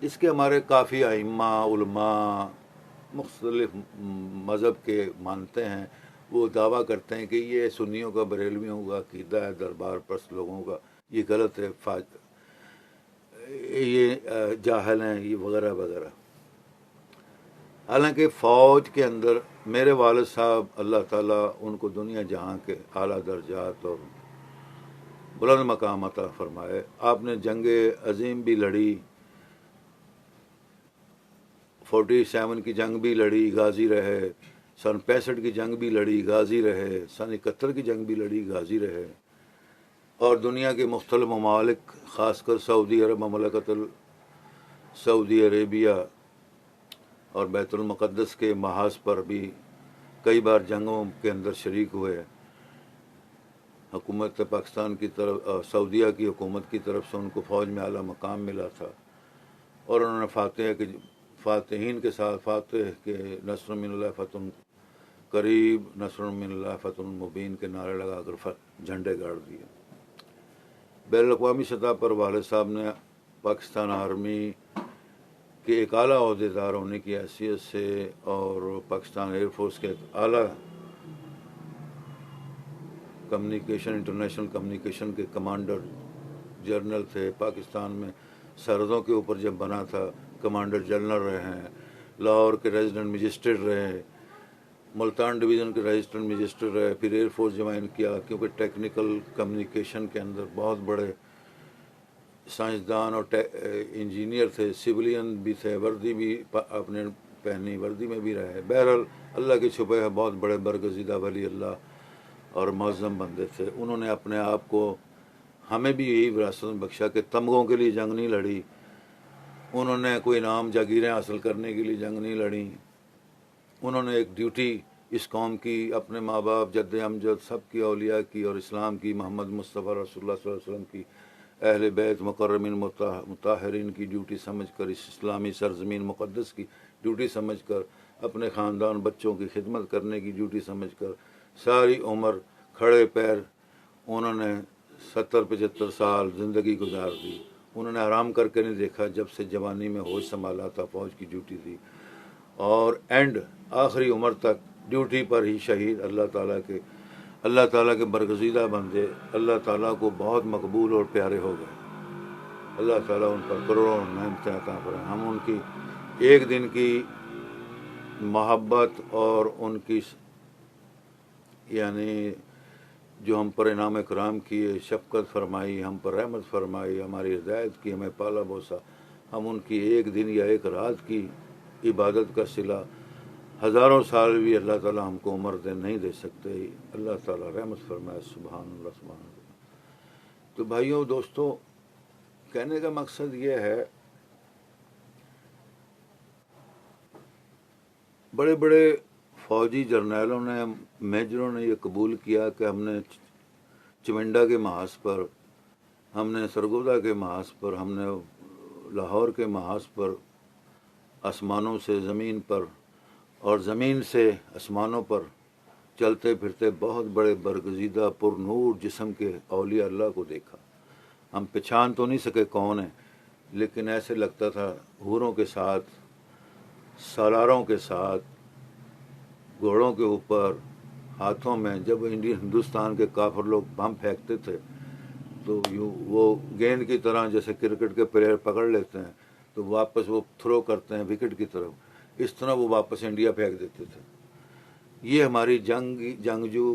اس کے ہمارے کافی ائمہ علماء مختلف مذہب کے مانتے ہیں، وہ دعویٰ کرتے ہیں کہ یہ سنیوں کا بریلویوں کا عقیدہ ہے، دربار پرست لوگوں کا، یہ غلط ہے، یہ جاہل ہیں، یہ وغیرہ وغیرہ۔ حالانکہ فوج کے اندر میرے والد صاحب اللہ تعالیٰ ان کو دنیا جہاں کے اعلیٰ درجات اور بلند مقام عطا فرمائے، آپ نے جنگ عظیم بھی لڑی، 47 کی جنگ بھی لڑی، غازی رہے، سن 65 کی جنگ بھی لڑی، غازی رہے، سن 71 کی جنگ بھی لڑی، غازی رہے، اور دنیا کے مختلف ممالک خاص کر سعودی عرب، مملکت سعودی عربیہ اور بیت المقدس کے محاذ پر بھی کئی بار جنگوں کے اندر شریک ہوئے۔ حکومت پاکستان کی طرف، سعودیہ کی حکومت کی طرف سے ان کو فوج میں اعلیٰ مقام ملا تھا، اور انہوں نے فاتحین کے ساتھ فاتح کے نصر من اللہ فتح قریب، نصر من اللہ فتح مبین کے نعرے لگا کر جھنڈے گاڑ دیے۔ بین الاقوامی سطح پر والد صاحب نے پاکستان آرمی کے ایک اعلیٰ عہدیدار ہونے کی حیثیت سے اور پاکستان ایئر فورس کے اعلیٰ کمیونیکیشن، انٹرنیشنل کمیونیکیشن کے کمانڈر جنرل تھے۔ پاکستان میں سرحدوں کے اوپر جب بنا تھا کمانڈر جنرل رہے ہیں، لاہور کے ریزیڈنٹ مجسٹریٹ رہے، ملتان ڈویژن کے ریزیڈنٹ مجسٹریٹ رہے، پھر ایئر فورس جوائن کیا، کیونکہ ٹیکنیکل کمیونیکیشن کے اندر بہت بڑے سائنسدان اور انجینئر تھے، سویلین بھی تھے، وردی بھی اپنے پہنی، وردی میں بھی رہے۔ بہرحال اللہ کے چھپے ہیں بہت بڑے برگزیدہ ولی اللہ اور معظم بندے تھے۔ انہوں نے اپنے آپ کو ہمیں بھی یہی وراثت میں بخشا کہ تمغوں کے لیے جنگ نہیں لڑی، انہوں نے کوئی انعام جاگیریں حاصل کرنے کے لیے جنگ نہیں لڑی، انہوں نے ایک ڈیوٹی اس قوم کی، اپنے ماں باپ، جد امجد، سب کی، اولیاء کی اور اسلام کی، محمد مصطفیٰ رسول اللہ صلی اللہ علیہ وسلم کی، اہل بیت مکرمین مطہرین کی ڈیوٹی سمجھ کر، اس اسلامی سرزمین مقدس کی ڈیوٹی سمجھ کر، اپنے خاندان بچوں کی خدمت کرنے کی ڈیوٹی سمجھ کر ساری عمر کھڑے پیر انہوں نے 70-75 سال زندگی گزار دی۔ انہوں نے آرام کر کے نہیں دیکھا، جب سے جوانی میں ہوش سنبھالا تھا فوج کی ڈیوٹی تھی، اور آخری عمر تک ڈیوٹی پر ہی شہید۔ اللہ تعالیٰ کے برگزیدہ بندے اللہ تعالیٰ کو بہت مقبول اور پیارے ہو گئے۔ اللہ تعالیٰ ان پر کروڑوں نعمتیں عطا فرمائے۔ ہم ان کی ایک دن کی محبت اور ان کی یعنی جو ہم پر انعام اکرام کیے، شفقت فرمائی، ہم پر رحمت فرمائی، ہماری ہدایت کی، ہمیں پالا بوسا، ہم ان کی ایک دن یا ایک رات کی عبادت کا صلہ ہزاروں سال بھی اللہ تعالیٰ ہم کو عمر نہیں دے سکتے۔ اللہ تعالیٰ رحمت فرمائے۔ سبحان اللہ، سبحان اللہ۔ تو بھائیوں دوستوں، کہنے کا مقصد یہ ہے، بڑے بڑے فوجی جرنیلوں نے، میجروں نے یہ قبول کیا کہ ہم نے چمنڈا کے محاذ پر، ہم نے سرگودا کے محاذ پر، ہم نے لاہور کے محاذ پر، آسمانوں سے زمین پر اور زمین سے آسمانوں پر چلتے پھرتے بہت بڑے برگزیدہ پر نور جسم کے اولیاء اللہ کو دیکھا۔ ہم پہچان تو نہیں سکے کون ہیں، لیکن ایسے لگتا تھا حوروں کے ساتھ، سالاروں کے ساتھ، گھوڑوں کے اوپر، ہاتھوں میں، جب ہندوستان کے کافر لوگ بم پھینکتے تھے تو وہ گیند کی طرح جیسے کرکٹ کے پلیئر پکڑ لیتے ہیں تو واپس وہ تھرو کرتے ہیں وکٹ کی طرف، اس طرح وہ واپس انڈیا پھینک دیتے تھے۔ یہ ہماری جنگجو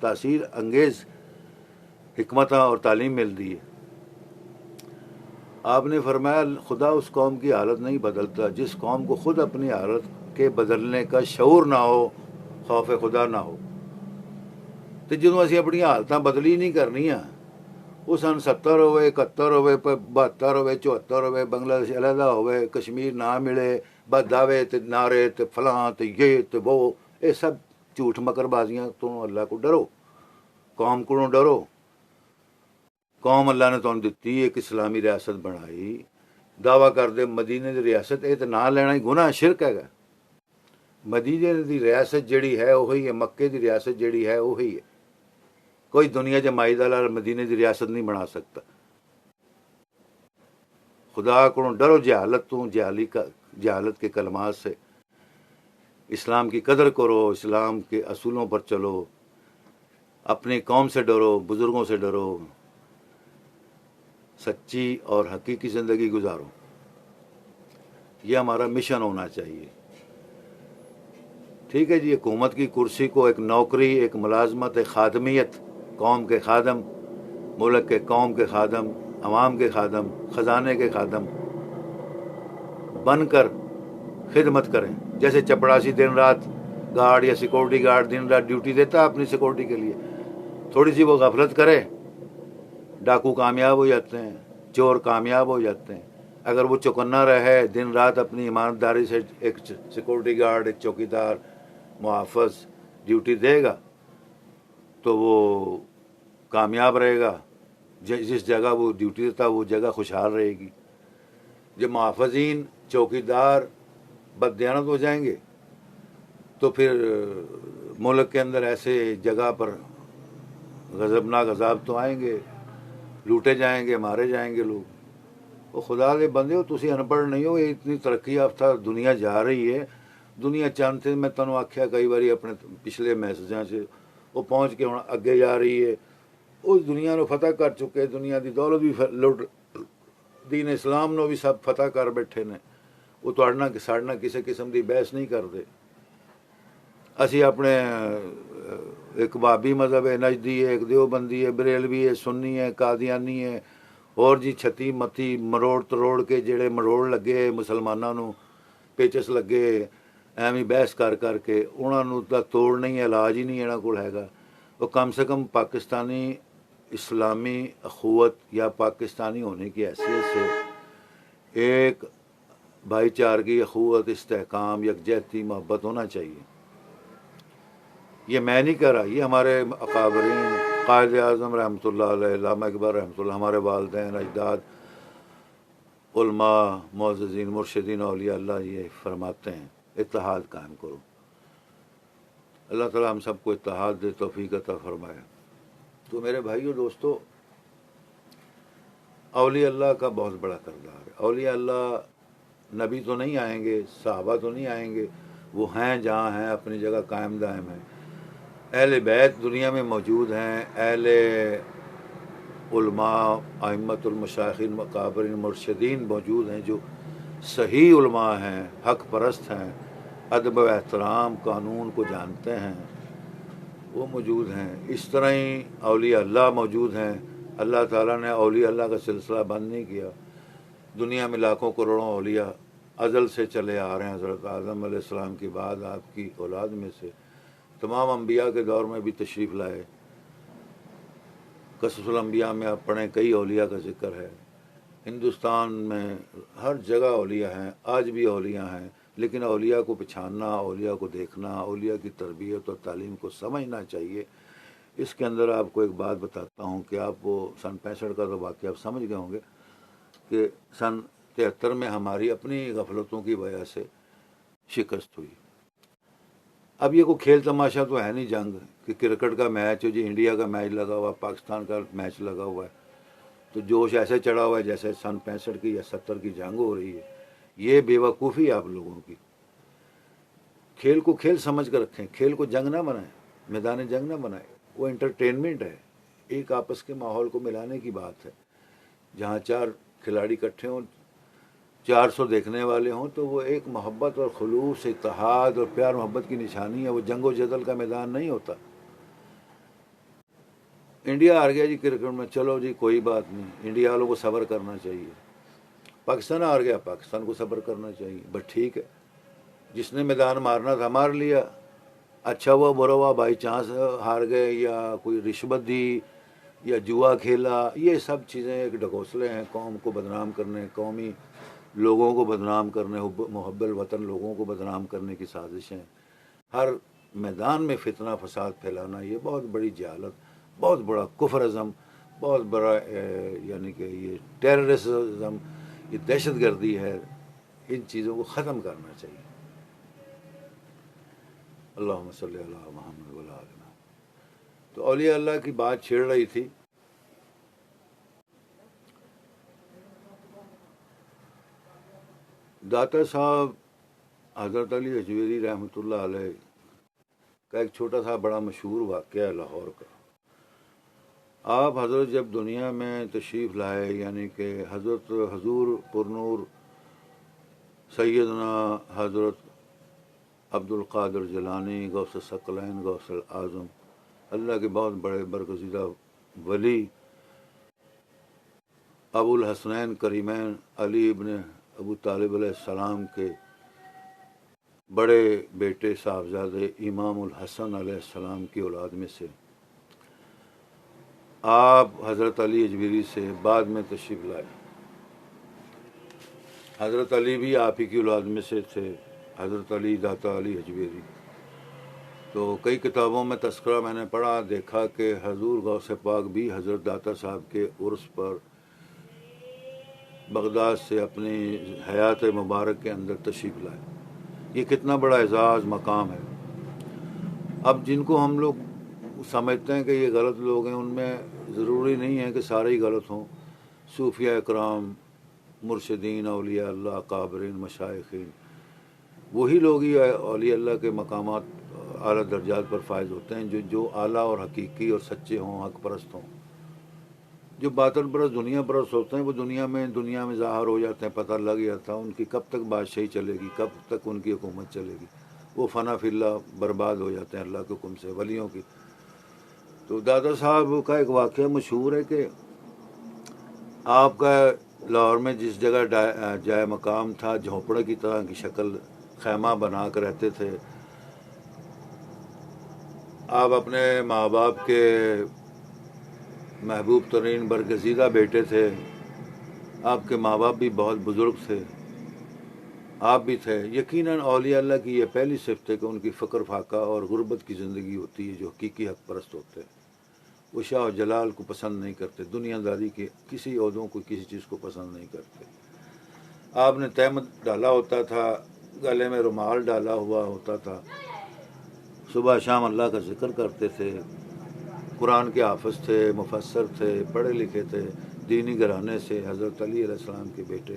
تاثیر انگیز حکمت اور تعلیم مل رہی ہے۔ آپ نے فرمایا خدا اس قوم کی حالت نہیں بدلتا جس قوم کو خود اپنی حالت کے بدلنے کا شعور نہ ہو، خوف خدا نہ ہو۔ تو جدوں اسی اپنی حالتاں بدلی نہیں کرنیاں، وہ سن 70 ہوئے 71 ہوئے 72 ہوئے 74 ہوئے، بنگلہ دیش علیحدہ ہوئے، کشمیر نہ ملے، بس دعوے تے نعرے تے فلاں تے یہ تے وہ، یہ سب جھوٹ مکر بازیاں تو اللہ کو ڈرو، قوم کو ڈرو۔ قوم اللہ نے تمہیں دتی ایک اسلامی ریاست بنائی، دعویٰ کر دے مدینے دی ریاست، یہ تو نہ لینا ہی گناہ شرک ہے۔ مدینے دی ریاست جڑی ہے وہی ہے، مکے دی ریاست جڑی ہے وہی ہے۔ کوئی دنیا جمائی دلال مدینے دی ریاست نہیں بنا سکتا۔ خدا کو ڈرو جہالت تو، جہالت کے کلمات سے، اسلام کی قدر کرو، اسلام کے اصولوں پر چلو، اپنی قوم سے ڈرو، بزرگوں سے ڈرو، سچی اور حقیقی زندگی گزارو۔ یہ ہمارا مشن ہونا چاہیے۔ ٹھیک ہے جی، حکومت کی کرسی کو ایک نوکری، ایک ملازمت، ایک خادمیت، قوم کے خادم، ملک کے قوم کے خادم، عوام کے خادم، خزانے کے خادم بن کر خدمت کریں۔ جیسے چپڑاسی دن رات گارڈ یا سیکورٹی گارڈ دن رات ڈیوٹی دیتا ہے اپنی سیکورٹی کے لیے، تھوڑی سی وہ غفلت کرے، ڈاکو کامیاب ہو جاتے ہیں، چور کامیاب ہو جاتے ہیں۔ اگر وہ چوکنا رہے دن رات اپنی ایمانداری سے، ایک سیکورٹی گارڈ، ایک چوکیدار، محافظ ڈیوٹی دے گا تو وہ کامیاب رہے گا۔ جس جگہ وہ ڈیوٹی دیتا وہ جگہ خوشحال رہے گی۔ جب محافظین، چوکیدار بددیانت ہو جائیں گے تو پھر ملک کے اندر ایسے جگہ پر غضبناک عذاب تو آئیں گے، لوٹے جائیں گے، مارے جائیں گے لوگ۔ وہ خدا دے بندے ہو، تسی ان پڑھ نہیں ہو، یہ اتنی ترقی یافتہ دنیا جا رہی ہے۔ دنیا چاہتے، میں تنوں آکھیا کئی باری اپنے پچھلے میسجاں سے، وہ پہنچ کے ہوں اگے جا رہی ہے، اس دنیا نو فتح کر چکے، دنیا دی دولت بھی لٹ، دین اسلام نو بھی سب فتح کر بیٹھے نے۔ وہ توڑنا ساڑنا کسی قسم دی بحث نہیں کرتے۔ اسی اپنے ایک بابی مذہب ہے، نجدی ہے، ایک دیوبندی ہے، بریلوی ہے، سنی ہے، قادیانی ہے، اور جی چھتی متی مروڑ تروڑ کے جڑے مروڑ لگے مسلمانوں نو، پیچس لگے ایویں بحث کر کر کے، انہوں نے تو توڑ نہیں ہے، علاج ہی نہیں انہوں کو ہے گا۔ وہ کم سے کم پاکستانی اسلامی اخوت یا پاکستانی ہونے کی حیثیت سے ایک بھائی چارگی، اخوت، استحکام، یکجہتی، محبت ہونا چاہیے۔ یہ میں نہیں کہہ رہا، یہ ہمارے اکابرین، قائد اعظم رحمۃ اللہ علیہ، علامہ اقبال رحمۃ اللہ، ہمارے والدین، اجداد، علماء، معززین، مرشدین، اولیاء اللہ یہ فرماتے ہیں اتحاد قائم کرو۔ اللہ تعالیٰ ہم سب کو اتحاد دے، توفیق عطا فرمائے۔ تو میرے بھائیو دوستو، اولیاء اللہ کا بہت بڑا کردار ہے۔ اولیاء اللہ نبی تو نہیں آئیں گے، صحابہ تو نہیں آئیں گے، وہ ہیں جہاں ہیں، اپنی جگہ قائم دائم ہیں۔ اہل بیت دنیا میں موجود ہیں، اہل علماء، ائمۃ المشائخین، مقابرین، مرشدین موجود ہیں جو صحیح علماء ہیں، حق پرست ہیں، ادب و احترام، قانون کو جانتے ہیں، وہ موجود ہیں۔ اس طرح ہی اولیاء اللہ موجود ہیں۔ اللہ تعالیٰ نے اولیاء اللہ کا سلسلہ بند نہیں کیا۔ دنیا میں لاکھوں کروڑوں اولیاء ازل سے چلے آ رہے ہیں۔ حضرت آدم علیہ السلام کے بعد آپ کی اولاد میں سے تمام انبیاء کے دور میں بھی تشریف لائے۔ قصص الانبیاء میں آپ پڑھیں، کئی اولیاء کا ذکر ہے۔ ہندوستان میں ہر جگہ اولیاء ہیں، آج بھی اولیاء ہیں، لیکن اولیاء کو پہچاننا، اولیاء کو دیکھنا، اولیاء کی تربیت اور تعلیم کو سمجھنا چاہیے۔ اس کے اندر آپ کو ایک بات بتاتا ہوں کہ آپ وہ سن 65 کا تو واقعہ آپ سمجھ گئے ہوں گے کہ سن 73 میں ہماری اپنی غفلتوں کی وجہ سے شکست ہوئی۔ اب یہ کوئی کھیل تماشا تو ہے نہیں جنگ کہ کرکٹ کا میچ ہو جی، انڈیا کا میچ لگا ہوا، پاکستان کا میچ لگا ہوا ہے تو جوش ایسے چڑھا ہوا ہے جیسے سن 65 کی یا 70 کی جنگ ہو رہی ہے۔ یہ بے وقوفی ہے آپ لوگوں کی۔ کھیل کو کھیل سمجھ کر رکھیں، کھیل کو جنگ نہ بنائیں، میدان جنگ نہ بنائیں۔ وہ انٹرٹینمنٹ ہے، ایک آپس کے ماحول کو ملانے کی بات ہے۔ جہاں 4 کھلاڑی اکٹھے ہوں، 400 دیکھنے والے ہوں تو وہ ایک محبت اور خلوص، اتحاد اور پیار محبت کی نشانی ہے۔ وہ جنگ و جدل کا میدان نہیں ہوتا۔ انڈیا ہار گیا جی کرکٹ میں، چلو جی کوئی بات نہیں، انڈیا والوں کو صبر کرنا چاہیے۔ پاکستان ہار گیا، پاکستان کو صبر کرنا چاہیے، بس ٹھیک ہے، جس نے میدان مارنا تھا مار لیا، اچھا ہوا برا ہوا، بائی چانس ہار گئے یا کوئی رشوت دی یا جوا کھیلا، یہ سب چیزیں ایک ڈھکوسلے ہیں قوم کو بدنام کرنے، قومی لوگوں کو بدنام کرنے، محب الوطن لوگوں کو بدنام کرنے کی سازشیں۔ ہر میدان میں فتنہ فساد پھیلانا یہ بہت بڑی جہالت، بہت بڑا کفر ازم، بہت بڑا یعنی کہ یہ ٹیررزم، یہ دہشت گردی ہے، ان چیزوں کو ختم کرنا چاہیے۔ اللہم صلی علی محمد وعلی آل محمد۔ تو اولیاء اللہ کی بات چھیڑ رہی تھی۔ داتا صاحب حضرت علی حجویری رحمۃ اللہ علیہ کا ایک چھوٹا سا بڑا مشہور واقعہ ہے لاہور کا۔ آپ حضرت جب دنیا میں تشریف لائے، یعنی کہ حضرت حضور پرنور سیدنا حضرت عبد القادر جیلانی غوث الثقلین غوث الاعظم، اللہ کے بہت بڑے برگزیدہ ولی، ابو الحسنین کریمین علی ابن ابو طالب علیہ السلام کے بڑے بیٹے صاحبزادے امام الحسن علیہ السلام کی اولاد میں سے آپ حضرت علی حجویری سے بعد میں تشریف لائے۔ حضرت علی بھی آپ ہی کی اولاد میں سے تھے، حضرت علی داتا علی حجویری۔ تو کئی کتابوں میں تذکرہ میں نے پڑھا، دیکھا کہ حضور غوث پاک بھی حضرت داتا صاحب کے عرس پر بغداد سے اپنی حیات مبارک کے اندر تشریف لائے۔ یہ کتنا بڑا اعزاز مقام ہے۔ اب جن کو ہم لوگ سمجھتے ہیں کہ یہ غلط لوگ ہیں، ان میں ضروری نہیں ہے کہ سارے ہی غلط ہوں۔ صوفیاء اکرام، مرشدین، اولیاء اللہ، اکابرین، مشائخین، وہی لوگ ہی اولیاء اللہ کے مقامات اعلیٰ درجات پر فائز ہوتے ہیں جو اعلیٰ اور حقیقی اور سچے ہوں، حق پرست ہوں۔ جو باطن پرست، دنیا پرست ہوتے ہیں، وہ دنیا میں ظاہر ہو جاتے ہیں، پتہ لگ جاتا ہے ان کی کب تک بادشاہی چلے گی، کب تک ان کی حکومت چلے گی، وہ فنا فی اللہ برباد ہو جاتے ہیں اللہ کے حکم سے، ولیوں کی۔ تو دادا صاحب کا ایک واقعہ مشہور ہے کہ آپ کا لاہور میں جس جگہ جائے مقام تھا، جھونپڑے کی طرح کی شکل، خیمہ بنا کر رہتے تھے۔ آپ اپنے ماں باپ کے محبوب ترین برگزیدہ بیٹے تھے، آپ کے ماں باپ بھی بہت بزرگ تھے، آپ بھی تھے۔ یقیناً اولیاء اللہ کی یہ پہلی صفت ہے کہ ان کی فقر فاقہ اور غربت کی زندگی ہوتی ہے، جو حقیقی حق پرست ہوتے ہیں۔ وہ شاہ و جلال کو پسند نہیں کرتے، دنیا داری کے کسی عہدوں کو، کسی چیز کو پسند نہیں کرتے۔ آپ نے تہمت ڈالا ہوتا تھا، گلے میں رومال ڈالا ہوا ہوتا تھا، صبح شام اللہ کا ذکر کرتے تھے، قرآن کے حافظ تھے، مفسر تھے، پڑھے لکھے تھے، دینی گھرانے سے، حضرت علی علیہ السلام کے بیٹے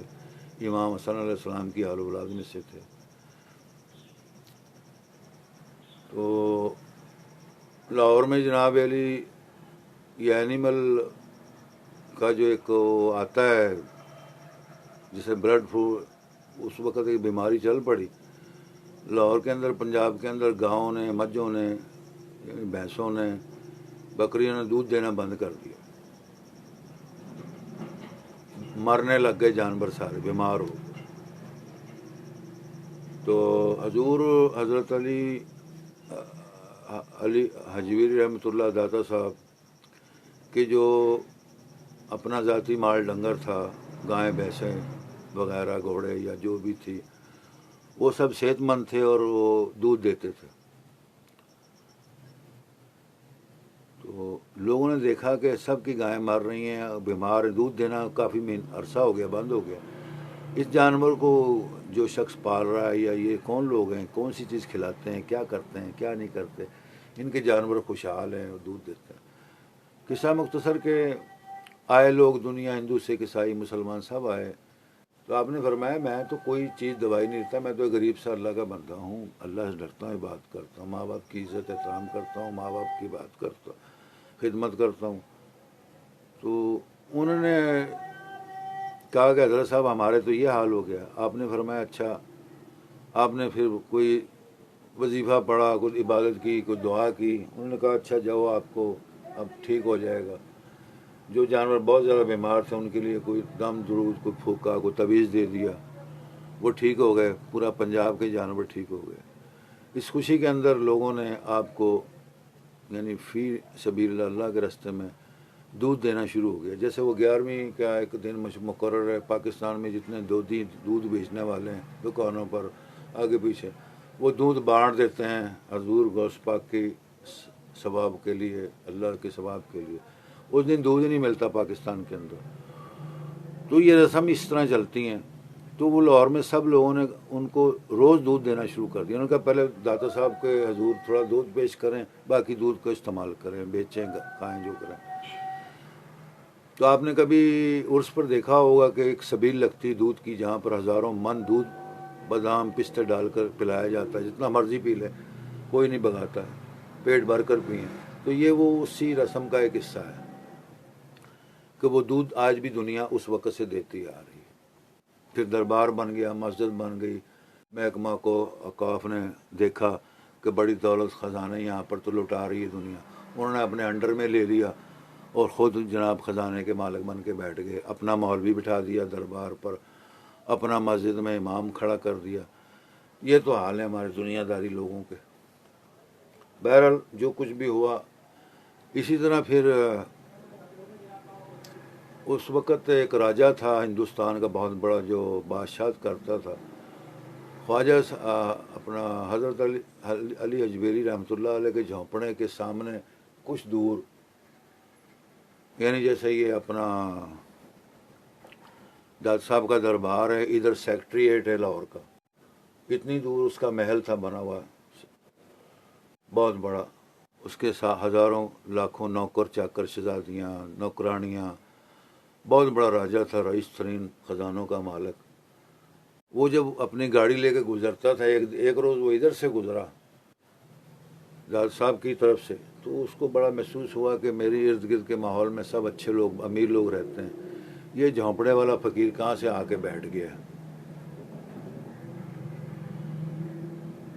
امام حسن علیہ السلام کی آل اولاد میں سے تھے۔ تو لاہور میں جناب علی یہ اینیمل کا جو ایک آتا ہے جسے برڈ فلو، اس وقت ایک بیماری چل پڑی لاہور کے اندر، پنجاب کے اندر، گاؤں نے، مجھوں نے، یعنی بھینسوں نے، بکریوں نے دودھ دینا بند کر دیا، مرنے لگ گئے جانور، سارے بیمار ہو گئے۔ تو حضور حضرت علی حجویری رحمۃ اللہ داتا صاحب کہ جو اپنا ذاتی مال ڈنگر تھا، گائیں بھینسیں وغیرہ، گھوڑے یا جو بھی تھی، وہ سب صحت مند تھے اور وہ دودھ دیتے تھے۔ تو لوگوں نے دیکھا کہ سب کی گائیں مر رہی ہیں، بیمار، دودھ دینا کافی عرصہ ہو گیا، بند ہو گیا، اس جانور کو جو شخص پال رہا ہے، یا یہ کون لوگ ہیں، کون سی چیز کھلاتے ہیں، کیا کرتے ہیں، کیا نہیں کرتے، ان کے جانور خوشحال ہیں اور دودھ دیتے ہیں۔ قصہ مختصر کہ آئے لوگ دنیا، ہندو سکھ عیسائی مسلمان سب آئے، تو آپ نے فرمایا میں تو کوئی چیز دوائی نہیں لیتا، میں تو غریب سا اللہ کا بندہ ہوں، اللہ سے ڈرتا ہوں، عبادت کرتا ہوں، ماں باپ کی عزت احترام کرتا ہوں، ماں باپ کی بات کرتا ہوں، خدمت کرتا ہوں۔ تو انہوں نے کہا کہ حضرت صاحب ہمارے تو یہ حال ہو گیا۔ آپ نے فرمایا اچھا، آپ نے پھر کوئی وظیفہ پڑھا، کوئی عبادت کی، کوئی دعا کی؟ انہوں نے کہا اچھا جاؤ، آپ کو اب ٹھیک ہو جائے گا. جو جانور بہت زیادہ بیمار تھے ان کے لیے کوئی دم درود کوئی پھونکا کوئی تعویذ دے دیا, وہ ٹھیک ہو گئے. پورا پنجاب کے جانور ٹھیک ہو گئے. اس خوشی کے اندر لوگوں نے آپ کو یعنی فی سبیل اللہ کے راستے میں دودھ دینا شروع ہو گیا. جیسے وہ 11ویں کا ایک دن مقرر ہے پاکستان میں, جتنے دودھ بیچنے والے ہیں دکانوں پر آگے پیچھے, وہ دودھ بانٹ دیتے ہیں حضور غوث پاک کی ثواب کے لیے, اللہ کے ثواب کے لیے. اس دن دودھ ہی نہیں ملتا پاکستان کے اندر. تو یہ رسم اس طرح چلتی ہیں. تو وہ لاہور میں سب لوگوں نے ان کو روز دودھ دینا شروع کر دیا. انہوں نے کہا پہلے داتا صاحب کے حضور تھوڑا دودھ پیش کریں, باقی دودھ کو استعمال کریں, بیچیں, کھائیں, جو کریں. تو آپ نے کبھی عرس پر دیکھا ہوگا کہ ایک سبیل لگتی دودھ کی, جہاں پر ہزاروں من دودھ بادام پستے ڈال کر پلایا جاتا ہے, جتنا مرضی پی لے, کوئی نہیں بگاتا ہے, پیٹ بھر کر پئیں. تو یہ وہ اسی رسم کا ایک حصہ ہے کہ وہ دودھ آج بھی دنیا اس وقت سے دیتی آ رہی ہے. پھر دربار بن گیا, مسجد بن گئی. محکمہ کو اوقاف نے دیکھا کہ بڑی دولت خزانہ یہاں پر تو لٹا رہی ہے دنیا, انہوں نے اپنے انڈر میں لے لیا اور خود جناب خزانے کے مالک بن کے بیٹھ گئے. اپنا مولوی بٹھا دیا دربار پر, اپنا مسجد میں امام کھڑا کر دیا. یہ تو حال ہے ہمارے دنیا داری لوگوں کے. بہرحال جو کچھ بھی ہوا, اسی طرح پھر اس وقت ایک راجہ تھا ہندوستان کا بہت بڑا جو بادشاہ کرتا تھا, خواجہ اپنا حضرت علی اجمیری رحمۃ اللہ علیہ کے جھونپڑے کے سامنے کچھ دور, یعنی جیسے یہ اپنا داد صاحب کا دربار ہے, ادھر سیکٹریٹ ہے لاہور کا, اتنی دور اس کا محل تھا بنا ہوا بہت بڑا. اس کے ساتھ ہزاروں لاکھوں نوکر چاکر, شہزادیاں, نوکرانیاں. بہت بڑا راجہ تھا, رئیس ترین خزانوں کا مالک. وہ جب اپنی گاڑی لے کے گزرتا تھا, ایک روز وہ ادھر سے گزرا داد صاحب کی طرف سے, تو اس کو بڑا محسوس ہوا کہ میری ارد گرد کے ماحول میں سب اچھے لوگ, امیر لوگ رہتے ہیں, یہ جھونپڑے والا فقیر کہاں سے آ کے بیٹھ گیا.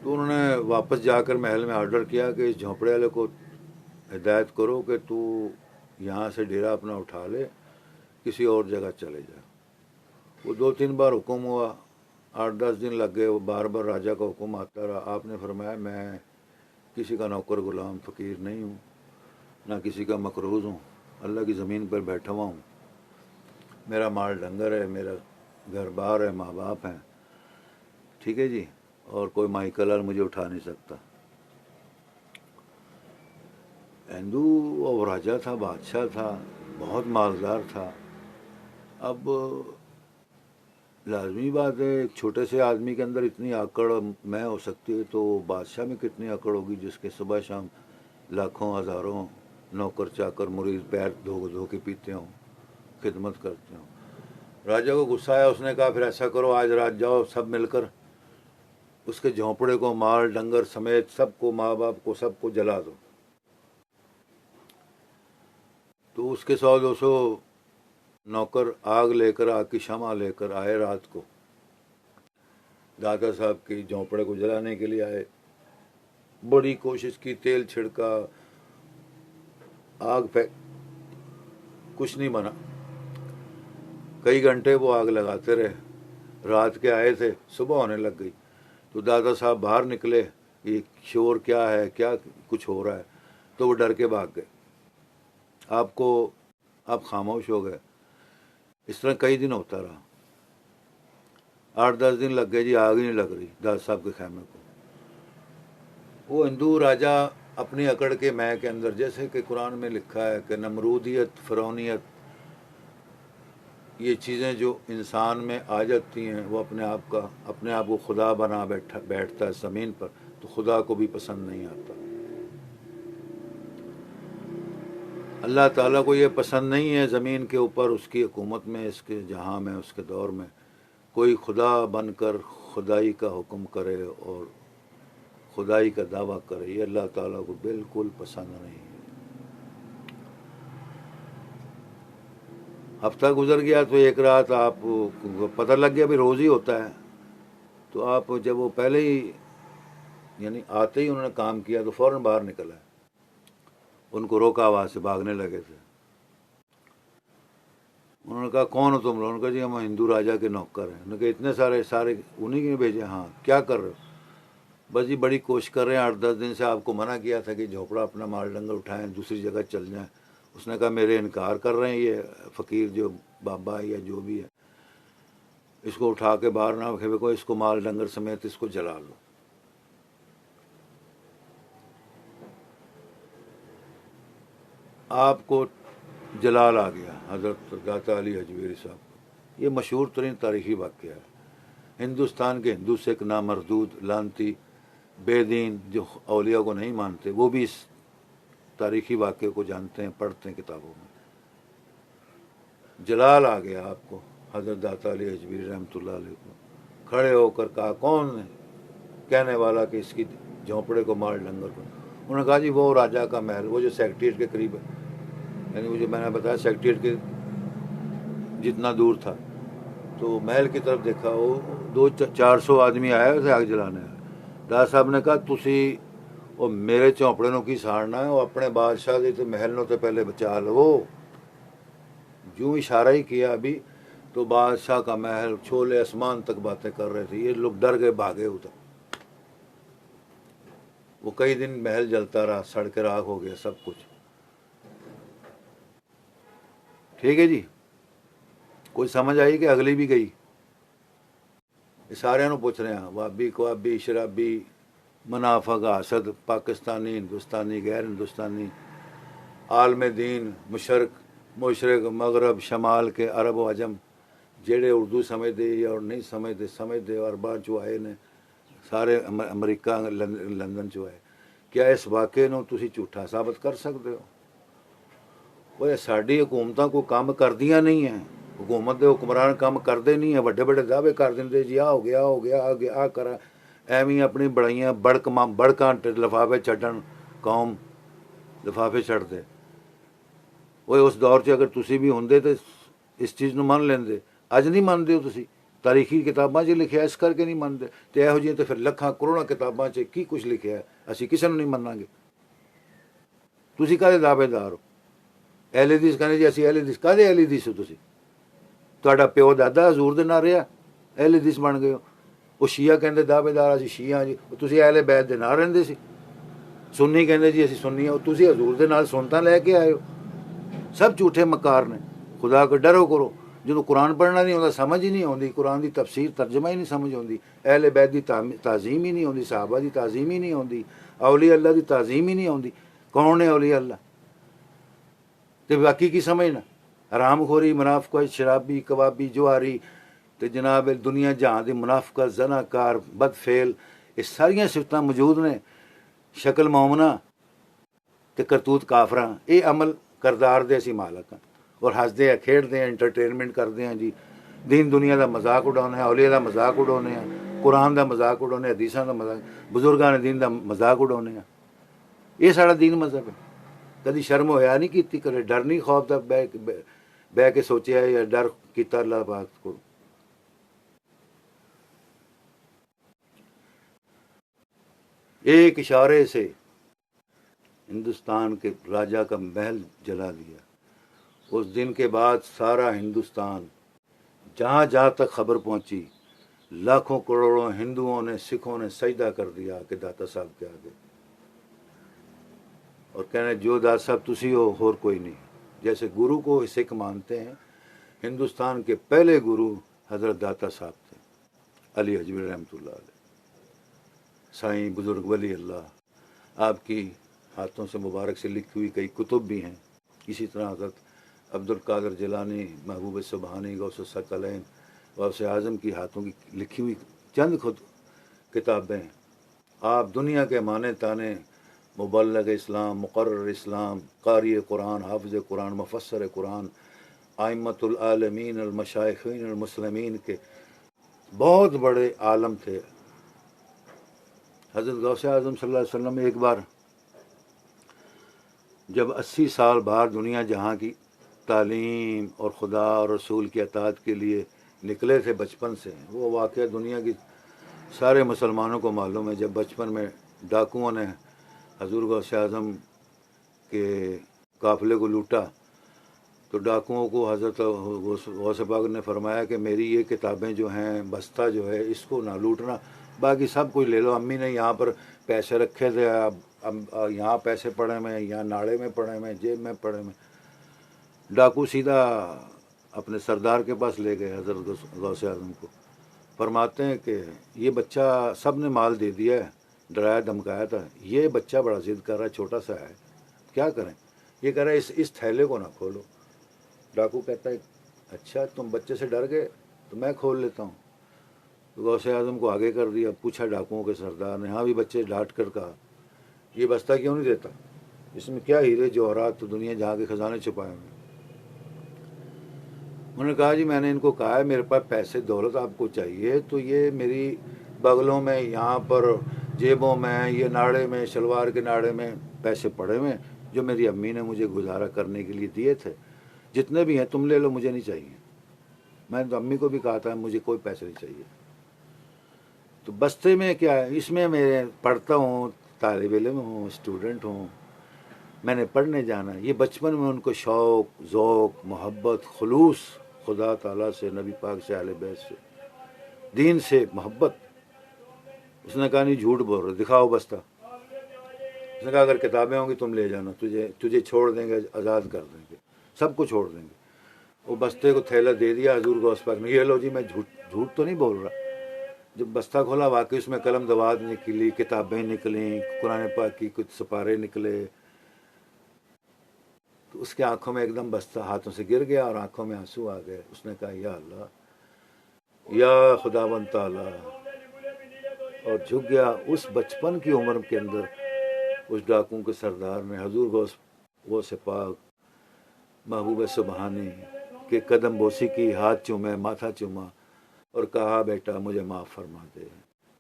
تو انہوں نے واپس جا کر محل میں آرڈر کیا کہ اس جھونپڑے والے کو ہدایت کرو کہ تو یہاں سے ڈیرا اپنا اٹھا لے, کسی اور جگہ چلے جا. وہ 2-3 بار حکم ہوا, 8-10 دن لگ گئے, وہ بار بار راجہ کا حکم آتا رہا. آپ نے فرمایا میں کسی کا نوکر غلام فقیر نہیں ہوں, نہ کسی کا مقروض ہوں, اللہ کی زمین پر بیٹھا ہوا ہوں. میرا مال ڈنگر ہے, میرا گھر بار ہے, ماں باپ ہیں, ٹھیک ہے جی, اور کوئی مائی کلر مجھے اٹھا نہیں سکتا. ہندو اور راجہ تھا, بادشاہ تھا, بہت مالدار تھا. اب لازمی بات ہے ایک چھوٹے سے آدمی کے اندر اتنی آکڑ میں ہو سکتی ہے, تو بادشاہ میں کتنی آکڑ ہوگی جس کے صبح شام لاکھوں ہزاروں نوکر چاکر مرید پیر دھو کے پیتے ہوں, خدمت کرتے ہوں. راجہ کو غصہ آیا, اس نے کہا پھر ایسا کرو آج رات جاؤ سب مل کر اس کے جھونپڑے کو, مال ڈنگر سمیت سب کو, ماں باپ کو, سب کو جلا دو. تو اس کے 100-200 نوکر آگ لے کر, آگ کی شمع لے کر آئے رات کو, دادا صاحب کی جھونپڑے کو جلانے کے لیے آئے. بڑی کوشش کی, تیل چھڑکا, آگ پھینک, کچھ نہیں بنا. کئی گھنٹے وہ آگ لگاتے رہے. رات کے آئے تھے, صبح ہونے لگ گئی. تو دادا صاحب باہر نکلے, یہ شور کیا ہے, کیا کچھ ہو رہا ہے, تو وہ ڈر کے بھاگ گئے. آپ خاموش ہو گئے. اس طرح کئی دن ہوتا رہا. 8-10 دن لگ گئے جی, آگ ہی نہیں لگ رہی دادا صاحب کے خیمے کو. وہ ہندو راجہ اپنی اکڑ کے میں کے اندر, جیسے کہ قرآن میں لکھا ہے کہ نمرودیت, فرعونیت, یہ چیزیں جو انسان میں آ جاتی ہیں, وہ اپنے آپ کو خدا بنا بیٹھتا ہے زمین پر, تو خدا کو بھی پسند نہیں آتا. اللہ تعالیٰ کو یہ پسند نہیں ہے زمین کے اوپر, اس کی حکومت میں, اس کے جہاں میں, اس کے دور میں کوئی خدا بن کر خدائی کا حکم کرے اور خدائی کا دعویٰ کرے. یہ اللہ تعالیٰ کو بالکل پسند نہیں ہے. ہفتہ گزر گیا تو ایک رات آپ کو پتہ لگ گیا بھی روز ہی ہوتا ہے, تو آپ جب وہ پہلے ہی یعنی آتے ہی انہوں نے کام کیا تو فوراً باہر نکلا ہے. ان کو روکا، وہاں سے بھاگنے لگے تھے۔ انہوں نے کہا کون ہو تم لوگ؟ انہوں نے کہا جی ہم ہندو راجا کے نوکر ہیں۔ انہوں نے کہا اتنے سارے انہیں کے بھیجے؟ ہاں۔ کیا کر رہے ہو؟ بس جی بڑی کوشش کر رہے ہیں، 8-10 دن سے آپ کو منع کیا تھا کہ جھوپڑا اپنا مال ڈنگر اٹھائیں، دوسری جگہ چل جائیں۔ اس نے کہا میرے انکار کر رہے ہیں یہ فقیر جو بابا یا جو بھی ہے، اس کو اٹھا کے باہر نہ پھینکو، اس کو مال ڈنگر سمیت اس کو جلا لو۔ آپ کو جلال آ گیا حضرت داتا علی حجویری صاحب کو۔ یہ مشہور ترین تاریخی واقعہ ہے۔ ہندوستان کے ہندو سکھ نامردود لانتی بے دین جو اولیاء کو نہیں مانتے، وہ بھی اس تاریخی واقعے کو جانتے ہیں، پڑھتے ہیں کتابوں میں۔ جلال آ گیا آپ کو حضرت داتا علی حجویری رحمۃ اللہ علیہ کو۔ کھڑے ہو کر کہا کون ہے کہنے والا کہ اس کی جھونپڑے کو مال ڈنگر کو؟ انہوں نے کہا جی وہ راجا کا محل، وہ جو سیکریٹریٹ کے قریب ہے، یعنی وہ جو میں نے بتایا سیکریٹریٹ کے جتنا دور تھا، تو محل کی طرف دیکھا، وہ 200-400 آدمی آئے ہوئے تھے آگ جلانے۔ دادا صاحب نے کہا تسی وہ میرے چونپڑے نو کی ساڑنا ہے، وہ اپنے بادشاہ دے محل نو تو پہلے بچا لو۔ جو اشارہ ہی کیا ابھی تو بادشاہ کا محل چھولے آسمان تک باتیں کر رہے تھے، یہ لوگ ڈر گئے، بھاگے ادھر۔ وہ کئی دن محل جلتا رہا، سڑ کے راکھ ہو گیا سب کچھ۔ ٹھیک ہے جی، کوئی سمجھ آئی کہ اگلی بھی گئی؟ یہ سارے نو پوچھ رہے ہیں، وابی کوابی شرابی منافع کا حسد، پاکستانی ہندوستانی غیر ہندوستانی، عالم دین مشرق مغرب شمال کے عرب و عجم، جہے اردو سمجھتے اور نہیں سمجھتے اور باہر چو آئے نے سارے امریکہ لندن چو آئے۔ کیا اس واقعے نو تسی جھوٹا ثابت کر سکتے ہو؟ وہ ساری حکومتاں کو کام کردیاں نہیں ہیں، حکومت دے حکمران کام کرتے نہیں ہیں، بڑے بڑے دعوے کر دیں جی آ ہو گیا آ کرا، ایویں اپنی بڑائیاں بڑکاں لفافے چڈن، قوم لفافے چڑھتے۔ وہ اس دور چ اگر تسی بھی ہوندے تو اس چیز نو من لیندے، اج نہیں منتے ہو تسی، تاریخی کتاباں 'چ لکھیا اس کر کے نہیں منتے، تو یہو جی تو پھر لکھاں کروڑاں کتاباں 'چ کی کچھ لکھیا ہے، اسی کسی نو نہیں مناں گے۔ تسی کہدے دعوے دار ہو؟ اہل حدیث کہنے جی اسی اہل حدیث، کہدے اہل حدیث ہو تسی؟ تہاڈا پیو دادا حضور دے نال رہیا، اہل حدیث بن گئے ہو۔ وہ شیعہ کہندے دعوے دار اسی شیعہ جی، تسی اہل بیت دے نال رہندے سی۔ سنی کہندے جی اسی سنی ہو، تسی حضور دے نال سنتاں لے کے آئے ہو۔ سب جھوٹے مکار نے، خدا کو ڈرو کرو۔ جدوں قرآن پڑھنا نہیں آتا، سمجھ ہی نہیں آتی، قرآن دی تفسیر ترجمہ ہی نہیں سمجھ آتی، اہل بیت دی تعظیم ہی نہیں آتی، صحابہ دی تعظیم ہی نہیں آتی، اولیاء اللہ دی تعظیم ہی نہیں آتی۔ کون ہے اولیاء اللہ؟ تو باقی کی سمجھنا؟ حرام خوری، منافقت، شرابی، کبابی، جواری، تو جناب دنیا جہاں دی منافقت، زنا کار، بد فعل، یہ ساریاں صفتاں موجود نے۔ شکل مومنہ تے کرتوت کافراں، یہ عمل کردار دے اسی مالک ہیں، اور ہسدے ہیں کھیڈتے ہیں انٹرٹینمنٹ کرتے ہیں جی، دین دنیا دا مذاق اڑانے ہیں، اولیاء دا مذاق اڑانے ہیں، قرآن دا مذاق اڑانے، حدیثاں دا مذاق، بزرگان دین دا مذاق اڑانے ہیں۔ یہ سارا دین مذہب ہے۔ کدی شرم ہویا نہیں کیتی، کدی ڈر نہیں خوف دا بہ کے سوچیا یا ڈر کیتا اللہ پاک کو؟ ایک اشارے سے ہندوستان کے راجا کا محل جلا دیا۔ اس دن کے بعد سارا ہندوستان، جہاں جہاں تک خبر پہنچی، لاکھوں کروڑوں ہندوؤں نے سکھوں نے سجدہ کر دیا کہ داتا صاحب کے آگے، اور کہنے جو داتا صاحب تسی ہو اور کوئی نہیں۔ جیسے گرو کو سکھ مانتے ہیں، ہندوستان کے پہلے گرو حضرت داتا صاحب تھے، علی حجویری رحمۃ اللہ علیہ، سائیں بزرگ ولی اللہ۔ آپ کی ہاتھوں سے مبارک سے لکھی ہوئی کئی کتب بھی ہیں۔ اسی طرح حضرت عبد القادر جیلانی، محبوب سبحانی، غوث الثقلین، غوث اعظم کی ہاتھوں کی لکھی ہوئی چند خود کتابیں ہیں۔ آپ دنیا کے مانے تانے، مبلغ اسلام، مقرر اسلام، قاری قرآن، حافظ قرآن، مفسر قرآن، ائمۃ العالمین المشائخین المسلمین کے بہت بڑے عالم تھے۔ حضرت غوث اعظم صلی اللہ علیہ وسلم ایک بار جب 80 سال بعد دنیا جہاں کی تعلیم اور خدا اور رسول کی اطاعت کے لیے نکلے تھے بچپن سے، وہ واقعہ دنیا کی سارے مسلمانوں کو معلوم ہے۔ جب بچپن میں ڈاکوؤں نے حضور غوث اعظم کہ قافلے کو لوٹا تو ڈاکوؤں کو حضرت غوث پاک نے فرمایا کہ میری یہ کتابیں جو ہیں، بستہ جو ہے، اس کو نہ لوٹنا، باقی سب کچھ لے لو۔ امی نے یہاں پر پیسے رکھے تھے، اب یہاں پیسے پڑے میں، یہاں ناڑے میں پڑے میں، جیب میں پڑے میں۔ ڈاکو سیدھا اپنے سردار کے پاس لے گئے حضرت غوث اعظم کو، فرماتے ہیں کہ یہ بچہ سب نے مال دے دیا ہے، ڈرایا دھمکایا تھا، یہ بچہ بڑا ضد کر رہا ہے، چھوٹا سا ہے، کیا کریں؟ یہ کہہ رہا ہے اس تھیلے کو نہ کھولو۔ ڈاکو کہتا ہے اچھا تم بچے سے ڈر گئے تو میں کھول لیتا ہوں۔ غوث اعظم کو آگے کر دیا، پوچھا ڈاکوؤں کے سردار نے، ہاں بھی بچے ڈانٹ کر کہا یہ بستہ کیوں نہیں دیتا، اس میں کیا ہیرے جوہرات تو دنیا جہاں کے خزانے چھپائے ہوئے ہیں۔ انہوں نے کہا جی میں نے ان کو کہا ہے میرے پاس پیسے دولت آپ کو چاہیے تو یہ میری بغلوں میں، یہاں پر جیبوں میں، یہ ناڑے میں، شلوار کے ناڑے میں پیسے پڑے ہوئے جو میری امی نے مجھے گزارا کرنے کے لیے دیے تھے، جتنے بھی ہیں تم لے لو، مجھے نہیں چاہیے۔ میں نے تو امی کو بھی کہا تھا مجھے کوئی پیسے نہیں چاہیے۔ تو بستے میں کیا ہے، اس میں میں پڑھتا ہوں، طالب علم ہوں، اسٹوڈنٹ ہوں، میں نے پڑھنے جانا ہے۔ یہ بچپن میں ان کو شوق، ذوق، محبت، خلوص خدا تعالیٰ سے، نبی پاک سے، اہل بیت سے، دین سے محبت۔ اس نے کہا نہیں جھوٹ بول رہے، دکھاؤ بستہ۔ اس نے کہا اگر کتابیں ہوں گی تم لے جانا، تجھے چھوڑ دیں گے، آزاد کر دیں گے، سب کو چھوڑ دیں گے۔ وہ بستے کو تھیلا دے دیا حضور غوث پاک نے، یہ لو جی، میں جھوٹ تو نہیں بول رہا۔ جب بستہ کھولا واقعی اس میں قلم دوات نکلی، کتابیں نکلیں، قرآن پاک کی کچھ سپارے نکلے۔ تو اس کے آنکھوں میں ایک دم بستہ ہاتھوں سے گر گیا اور آنکھوں میں آنسو آ گئے۔ اس نے کہا یا اللہ، یا خداوند تعالیٰ، اور جھک گیا۔ اس بچپن کی عمر کے اندر اس ڈاکوں کے سردار نے حضور غوث پاک محبوب سبحانی کے قدم بوسی کی، ہاتھ چومے، ماتھا چوما اور کہا بیٹا مجھے معاف فرما دے،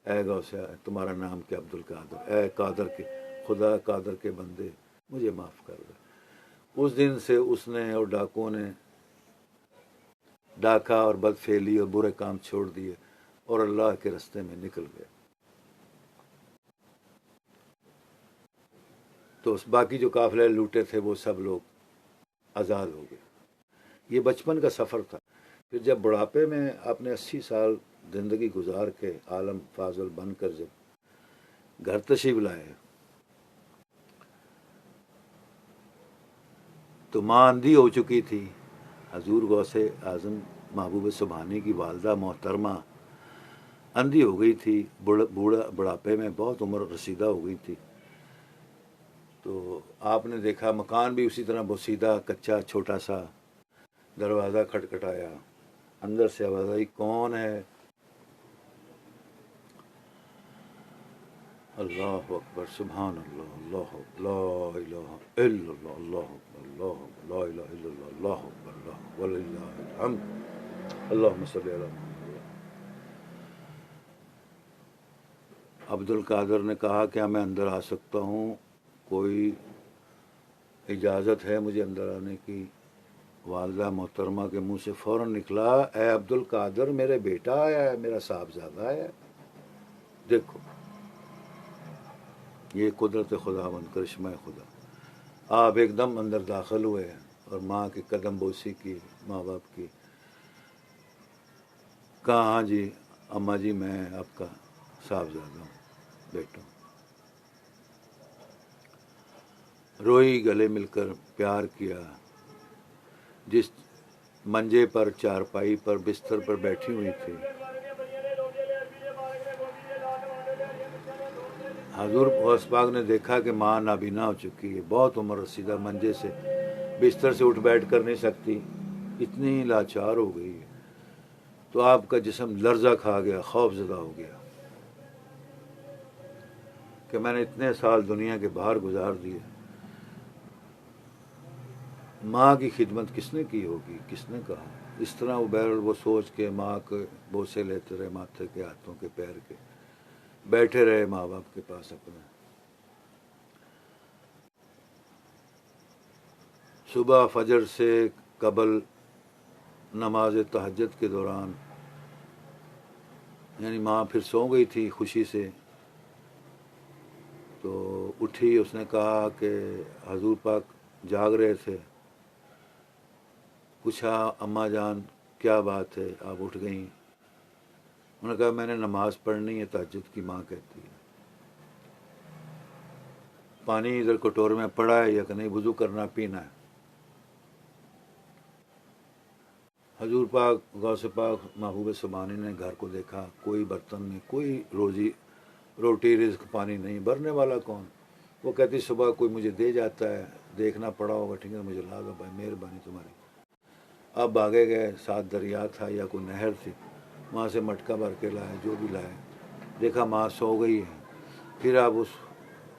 اے غوث، تمہارا نام کیا؟ عبد القادر، اے قادر کے خدا، قادر کے بندے، مجھے معاف کر دے۔ اس دن سے اس نے اور ڈاکوؤں نے ڈاکہ اور بدفعلی اور برے کام چھوڑ دیے اور اللہ کے راستے میں نکل گئے۔ تو باقی جو قافلے لوٹے تھے وہ سب لوگ آزاد ہو گئے۔ یہ بچپن کا سفر تھا۔ پھر جب بڑھاپے میں آپ نے 80 سال زندگی گزار کے عالم فاضل بن کر جب گھر تشریف لائے تو ماں اندھی ہو چکی تھی۔ حضور غوث اعظم محبوب سبحانی کی والدہ محترمہ اندھی ہو گئی تھی، بڑھاپے میں بہت عمر رسیدہ ہو گئی تھی۔ تو آپ نے دیکھا مکان بھی اسی طرح بوسیدہ، کچا، چھوٹا سا۔ دروازہ کھٹکھٹایا، اندر سے آواز آئی کون ہے؟ اللہ اکبر، سبحان اللہ، اللہ اکبر، لا الہ الا اللہ، اللہ اکبر، اللہ اکبر، لا الہ الا اللہ، اللہ اکبر، اللہ وللہ الحمد، اللہم صلی علی محمد۔ عبد القادر نے کہا کیا میں اندر آ سکتا ہوں؟ کوئی اجازت ہے مجھے اندر آنے کی؟ والدہ محترمہ کے منہ سے فوراً نکلا اے عبد القادر، میرے بیٹا آیا ہے، میرا صاحبزادہ ہے۔ دیکھو یہ قدرت خدا بند، کرشمہ خدا۔ آپ ایک دم اندر داخل ہوئے اور ماں کی قدم بوسی کی، ماں باپ کی۔ کہا ہاں جی اماں جی، میں آپ کا صاحبزادہ ہوں، بیٹا ہوں۔ روئی، گلے مل کر پیار کیا۔ جس منجے پر، چارپائی پر، بستر پر بیٹھی ہوئی تھی، حضور غوث پاک نے دیکھا کہ ماں نابینا ہو چکی ہے، بہت عمر رسیدہ، منجے سے، بستر سے اٹھ بیٹھ کر نہیں سکتی، اتنی لاچار ہو گئی ہے۔ تو آپ کا جسم لرزہ کھا گیا، خوف زدہ ہو گیا کہ میں نے اتنے سال دنیا کے باہر گزار دیے، ماں کی خدمت کس نے کی ہوگی، کس نے کہا؟ اس طرح وہ سوچ کے ماں کے بوسے لیتے رہے، ماتھے کے، ہاتھوں کے، پیر کے، بیٹھے رہے ماں باپ کے پاس اپنے۔ صبح فجر سے قبل نماز تہجد کے دوران، یعنی ماں پھر سو گئی تھی خوشی سے، تو اٹھی، اس نے کہا کہ حضور پاک جاگ رہے تھے. پوچھا اماں جان کیا بات ہے آپ اٹھ گئیں؟ انہوں نے کہا میں نے نماز پڑھنی ہے تہجد کی. ماں کہتی ہے پانی ادھر کٹورے میں پڑا ہے یا کہ نہیں، وضو کرنا پینا ہے. حضور پاک غوث پاک محبوب سبحانی نے گھر کو دیکھا، کوئی برتن نہیں، کوئی روٹی رزق پانی نہیں. بھرنے والا کون؟ وہ کہتی صبح کوئی مجھے دے جاتا ہے، دیکھنا پڑا ہوگا، ٹھیک ہے مجھے لا دو بھائی، مہربانی تمہاری. اب آگے گئے، ساتھ دریا تھا یا کوئی نہر تھی، وہاں سے مٹکا بھر کے لائے، جو بھی لائے. دیکھا ماں سو گئی ہے. پھر آپ اس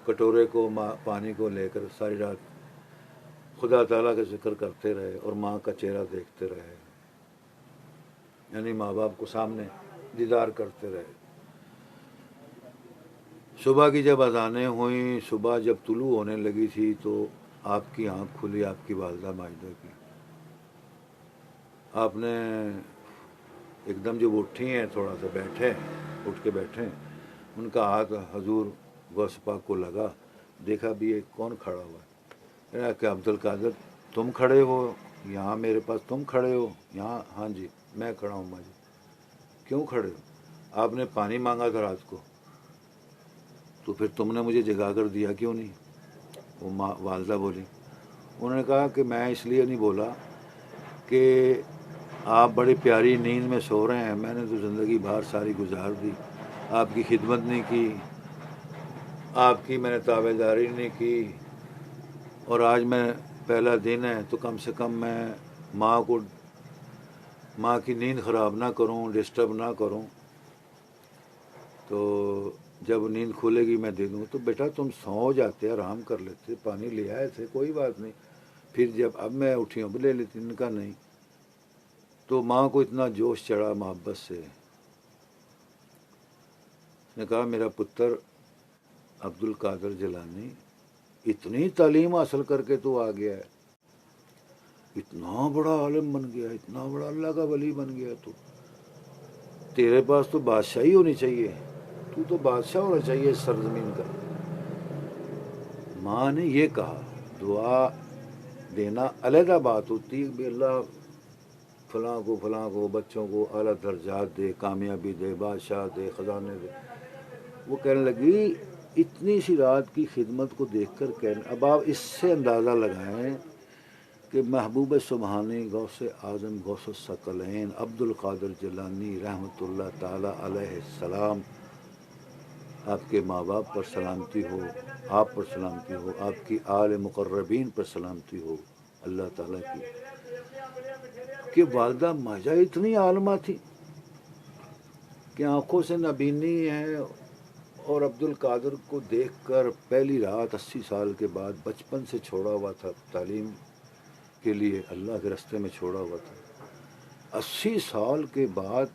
کٹورے کو پانی کو لے کر ساری رات خدا تعالیٰ کا ذکر کرتے رہے اور ماں کا چہرہ دیکھتے رہے، یعنی ماں باپ کو سامنے دیدار کرتے رہے. صبح کی جب اذانیں ہوئیں، صبح جب طلوع ہونے لگی تھی تو آپ کی آنکھ کھلی، آپ کی والدہ ماجدہ کی. آپ نے ایک دم جب اٹھی ہیں تھوڑا سا بیٹھے، اٹھ کے بیٹھے، ان کا ہاتھ حضور غوث پاک کو لگا. دیکھا بھی یہ کون کھڑا ہوا ہے؟ کہا کہ عبد القادر تم کھڑے ہو یہاں میرے پاس، تم کھڑے ہو یہاں؟ ہاں جی میں کھڑا ہوں ماں جی. کیوں کھڑے ہو؟ آپ نے پانی مانگا تھا رات کو، تو پھر تم نے مجھے جگا کر دیا کیوں نہیں؟ وہ والدہ بولی. انہوں نے کہا کہ میں اس لیے نہیں بولا کہ آپ بڑی پیاری نیند میں سو رہے ہیں، میں نے تو زندگی بھر ساری گزار دی، آپ کی خدمت نہیں کی، آپ کی میں نے تابع داری نہیں کی، اور آج میں پہلا دن ہے تو کم سے کم میں ماں کی نیند خراب نہ کروں، ڈسٹرب نہ کروں. تو جب نیند کھولے گی میں دے دوں. تو بیٹا تم سو جاتے، آرام کر لیتے، پانی لے آئے تھے، کوئی بات نہیں. پھر جب اب میں اٹھی ہوں لے لیتی. ان کا نہیں. تو ماں کو اتنا جوش چڑھا محبت سے. اس نے کہا میرا پتر عبد القادر جیلانی اتنی تعلیم حاصل کر کے تو آ گیا ہے، اتنا بڑا عالم بن گیا، اتنا بڑا اللہ کا ولی بن گیا، تو تیرے پاس تو بادشاہی ہونی چاہیے، تو بادشاہ ہونا چاہیے اس سرزمین کا. ماں نے یہ کہا. دعا دینا علیحدہ بات ہوتی ہے، اللہ فلاں کو بچوں کو اعلیٰ درجات دے، کامیابی دے، بادشاہ دے، خزانے دے. وہ کہنے لگی اتنی سی رات کی خدمت کو دیکھ کر اب آپ اس سے اندازہ لگائیں کہ محبوب سبحانی غوث اعظم غوث الثقلین عبد القادر جیلانی رحمۃ اللہ تعالی علیہ السلام، آپ کے ماں باپ پر سلامتی ہو، آپ پر سلامتی ہو، آپ کی آل مقربین پر سلامتی ہو اللہ تعالیٰ کی، کہ والدہ ماجہ اتنی عالمہ تھی کہ آنکھوں سے نابینی ہے. اور عبد القادر کو دیکھ کر پہلی رات 80 سال کے بعد بچپن سے چھوڑا ہوا تھا، تعلیم کے لیے اللہ کے راستے میں چھوڑا ہوا تھا. 80 سال کے بعد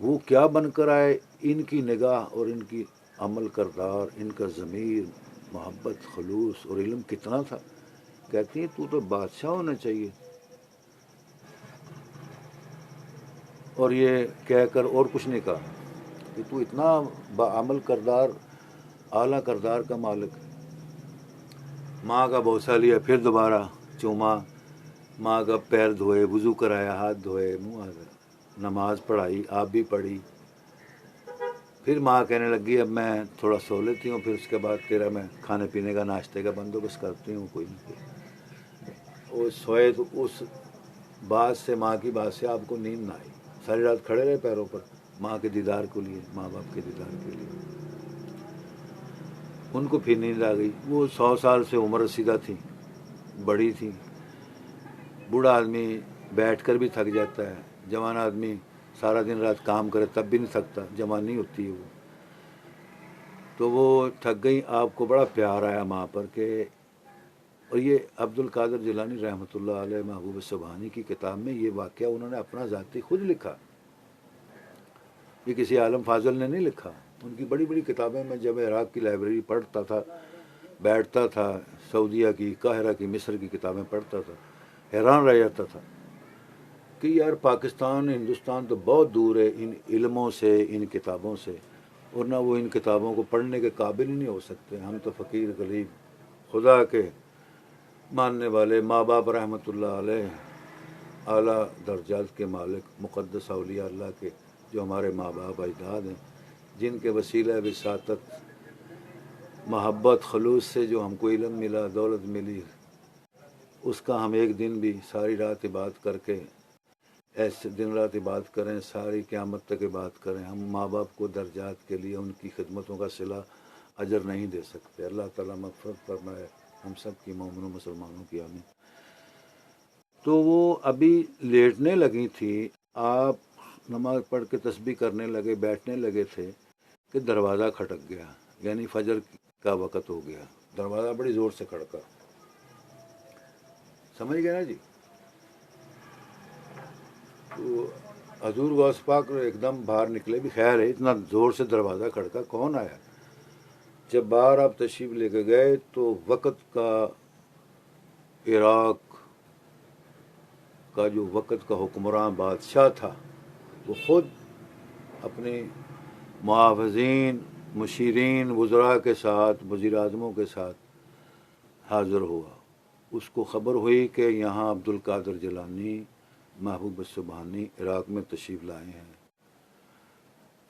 وہ کیا بن کر آئے. ان کی نگاہ اور ان کی عمل کردار، ان کا ضمیر، محبت، خلوص اور علم کتنا تھا. کہتی ہیں تو بادشاہ ہونا چاہیے. اور یہ کہہ کر اور کچھ نہیں کہا کہ تو اتنا بعمل کردار، اعلیٰ کردار کا مالک. ماں کا بوسہ لیا، پھر دوبارہ چوما، ماں کا پیر دھوئے، وضو کرایا، ہاتھ دھوئے، منہ نماز پڑھائی، آپ بھی پڑھی. پھر ماں کہنے لگی اب میں تھوڑا سو لیتی ہوں، پھر اس کے بعد تیرا میں کھانے پینے کا ناشتے کا بندوبست کرتی ہوں. کوئی نہیں. وہ سوئے تو اس بات سے، ماں کی بات سے آپ کو نیند نہ آئی. ساری رات کھڑے رہے پیروں پر ماں کے دیدار کے لیے، ماں باپ کے دیدار کے لیے. ان کو پھر نیند آ گئی. وہ 100 سال سے عمر رسیدہ تھی، بڑی تھی. بوڑھا آدمی بیٹھ کر بھی تھک جاتا ہے، جوان آدمی سارا دن رات کام کرے تب بھی نہیں تھکتا، جوانی ہوتی ہے وہ. تو وہ تھک گئی. آپ کو بڑا پیار آیا ماں پر کہ، اور یہ عبد القادر جیلانی رحمۃ اللہ علیہ محبوب سبحانی کی کتاب میں یہ واقعہ انہوں نے اپنا ذاتی خود لکھا. یہ کسی عالم فاضل نے نہیں لکھا. ان کی بڑی بڑی کتابیں میں جب عراق کی لائبریری پڑھتا تھا، بیٹھتا تھا، سعودیہ کی، قاہرہ کی، مصر کی کتابیں پڑھتا تھا، حیران رہ جاتا تھا کہ یار پاکستان، ہندوستان تو بہت دور ہے ان علموں سے، ان کتابوں سے. ورنہ وہ ان کتابوں کو پڑھنے کے قابل ہی نہیں ہو سکتے. ہم تو فقیر غریب خدا کے ماننے والے ماں باپ رحمۃ اللہ علیہ اعلیٰ درجات کے مالک مقدس اولیاء اللہ کے جو ہمارے ماں باپ اجداد ہیں، جن کے وسیلہ وساطت محبت خلوص سے جو ہم کو علم ملا، دولت ملی، اس کا ہم ایک دن بھی ساری رات عبادت کر کے ایسے دن رات عبادت کریں، ساری قیامت تک عبادت کریں، ہم ماں باپ کو درجات کے لیے ان کی خدمتوں کا صلہ اجر نہیں دے سکتے. اللہ تعالیٰ مغفرت فرمائے ہم سب کی، مومنوں مسلمانوں کی، آمین. تو وہ ابھی لیٹنے لگی تھی، آپ نماز پڑھ کے تسبیح کرنے لگے، بیٹھنے لگے تھے کہ دروازہ کھٹک گیا، یعنی فجر کا وقت ہو گیا. دروازہ بڑی زور سے کھڑکا، سمجھ گئے نا جی؟ تو حضور غوث پاک ایک دم باہر نکلے، بھی خیر ہے اتنا زور سے دروازہ کھڑکا، کون آیا؟ جب باہر آپ تشریف لے کے گئے تو وقت کا عراق کا جو وقت کا حکمراں بادشاہ تھا وہ خود اپنے محافظین، مشیرین، وزراء کے ساتھ، وزیر اعظموں کے ساتھ حاضر ہوا. اس کو خبر ہوئی کہ یہاں عبد القادر جیلانی محبوب سبحانی عراق میں تشریف لائے ہیں.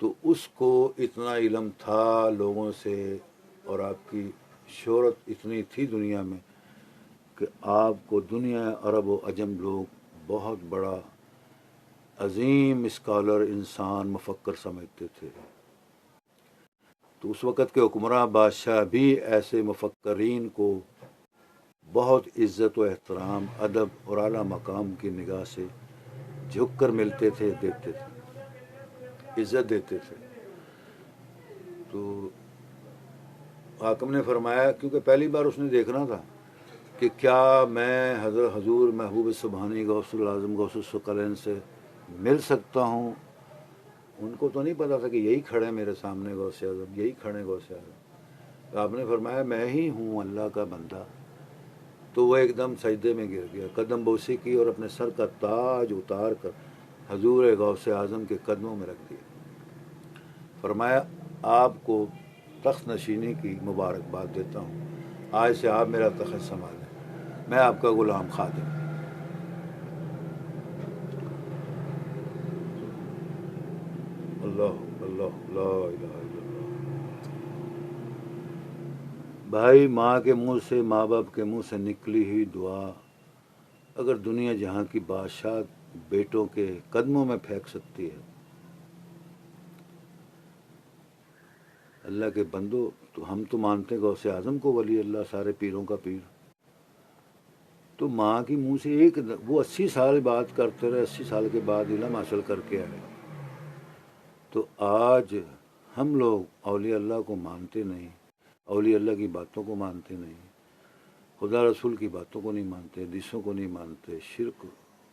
تو اس کو اتنا علم تھا لوگوں سے، اور آپ کی شہرت اتنی تھی دنیا میں کہ آپ کو دنیا عرب و عجم لوگ بہت بڑا عظیم اسکالر، انسان، مفکر سمجھتے تھے. تو اس وقت کے حکمراں بادشاہ بھی ایسے مفکرین کو بہت عزت و احترام، ادب اور اعلیٰ مقام کی نگاہ سے جھک کر ملتے تھے، دیکھتے تھے، عزت دیتے تھے. تو حاکم نے فرمایا، کیونکہ پہلی بار اس نے دیکھنا تھا کہ کیا میں حضور محبوب سبحانی غوث العظم غوث الثقلین سے مل سکتا ہوں. ان کو تو نہیں پتا تھا کہ یہی کھڑے میرے سامنے غوث اعظم، یہی کھڑے غوث اعظم. تو آپ نے فرمایا میں ہی ہوں اللہ کا بندہ. تو وہ ایک دم سجدے میں گر گیا، قدم بوسی کی اور اپنے سر کا تاج اتار کر حضور غوث اعظم کے قدموں میں رکھ دیا. فرمایا آپ کو تخت نشینی کی مبارکباد دیتا ہوں، آج سے آپ میرا تخت سنبھالیں، میں آپ کا غلام خادم. اللہ اللہ لا الہ الا اللہ. بھائی، ماں کے منہ سے، ماں باپ کے منہ سے نکلی ہوئی دعا اگر دنیا جہاں کی بادشاہ بیٹوں کے قدموں میں پھینک سکتی ہے، اللہ کے بندو، تو ہم تو مانتے ہیں غوث اعظم کو ولی اللہ، سارے پیروں کا پیر. تو ماں کی منہ سے ایک، وہ 80 سال بات کرتے رہے، 80 سال کے بعد علم حاصل کر کے آئے. تو آج ہم لوگ اولیاء اللہ کو مانتے نہیں، اولیاء اللہ کی باتوں کو مانتے نہیں، خدا رسول کی باتوں کو نہیں مانتے، حدیثوں کو نہیں مانتے. شرک،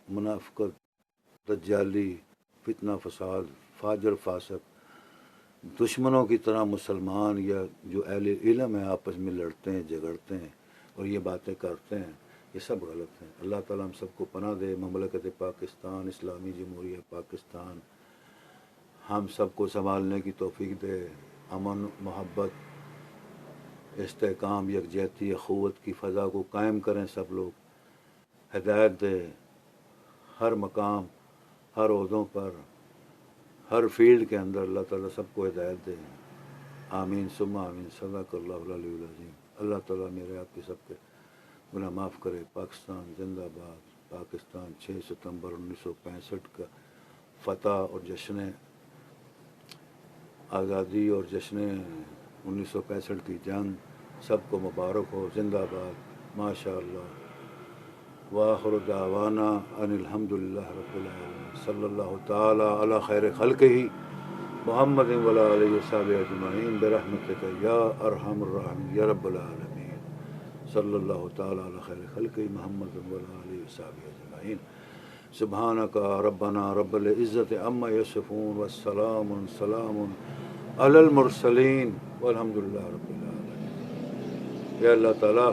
منافقت، دجالی، فتنہ فساد، فاجر فاسق، دشمنوں کی طرح مسلمان یا جو اہل علم ہیں آپس میں لڑتے ہیں، جھگڑتے ہیں اور یہ باتیں کرتے ہیں، یہ سب غلط ہیں. اللہ تعالیٰ ہم سب کو پناہ دے. مملکت پاکستان، اسلامی جمہوریہ پاکستان ہم سب کو سنبھالنے کی توفیق دے. امن، محبت، استحکام، یکجہتی، اخوت کی فضا کو قائم کریں سب لوگ. ہدایت دے ہر مقام، ہر عہدوں پر، ہر فیلڈ کے اندر اللہ تعالیٰ سب کو ہدایت دے. آمین ثم آمین. صدق اللہ العلی العظیم. اللہ تعالیٰ میرے آپ کے سب کے گناہ معاف کرے. پاکستان زندہ باد. پاکستان 6 ستمبر 1965 کا فتح اور جشن آزادی اور جشن 1965 کی جنگ سب کو مبارک ہو. زندہ باد. ماشاء اللہ. وآخر دعوانا ان الحمد للہ رب العالمین. صلی اللہ تعالی علی خیر خلقہ محمد وعلی آلہ وصحبہ اجمعین برحمتک یا ارحم الراحمین یا رب العالمین. صلی اللہ تعالی علی خیر خلقہ محمد وعلی آلہ وصحبہ اجمعین. سبحانک ربنا رب العزت عما یصفون والسلام سلام علی المرسلین والحمد للہ رب العالمین. یا اللہ تعالیٰ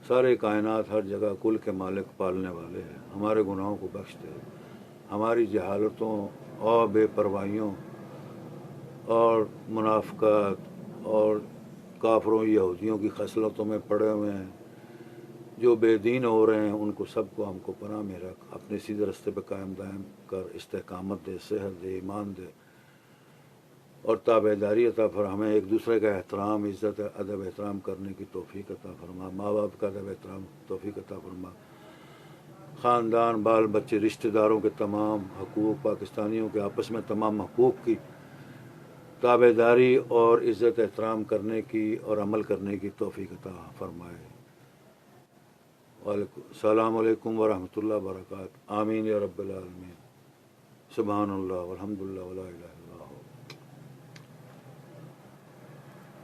سارے کائنات، ہر جگہ کل کے مالک، پالنے والے ہیں. ہمارے گناہوں کو بخش دے، ہماری جہالتوں اور بے پروائیوں اور منافقات اور کافروں یہودیوں کی خصلتوں میں پڑے ہوئے ہیں، جو بے دین ہو رہے ہیں، ان کو سب کو ہم کو پناہ میں رکھ، اپنے سیدھے راستے پہ قائم دائم کر، استحکامت دے، صحت دے، ایمان دے اور تابع داری عطا فرما، ایک دوسرے کا احترام، عزت، ادب احترام کرنے کی توفیق عطا فرما، ماں باپ کا ادب احترام توفیق عطا فرما، خاندان، بال بچے، رشتہ داروں کے تمام حقوق، پاکستانیوں کے آپس میں تمام حقوق کی تابع داری اور عزت احترام کرنے کی اور عمل کرنے کی توفیق عطا فرمائے۔ السلام علیکم ورحمۃ اللہ وبرکاتہ۔ آمین یا رب العالمین۔ سبحان اللہ والحمد للہ ولا الہ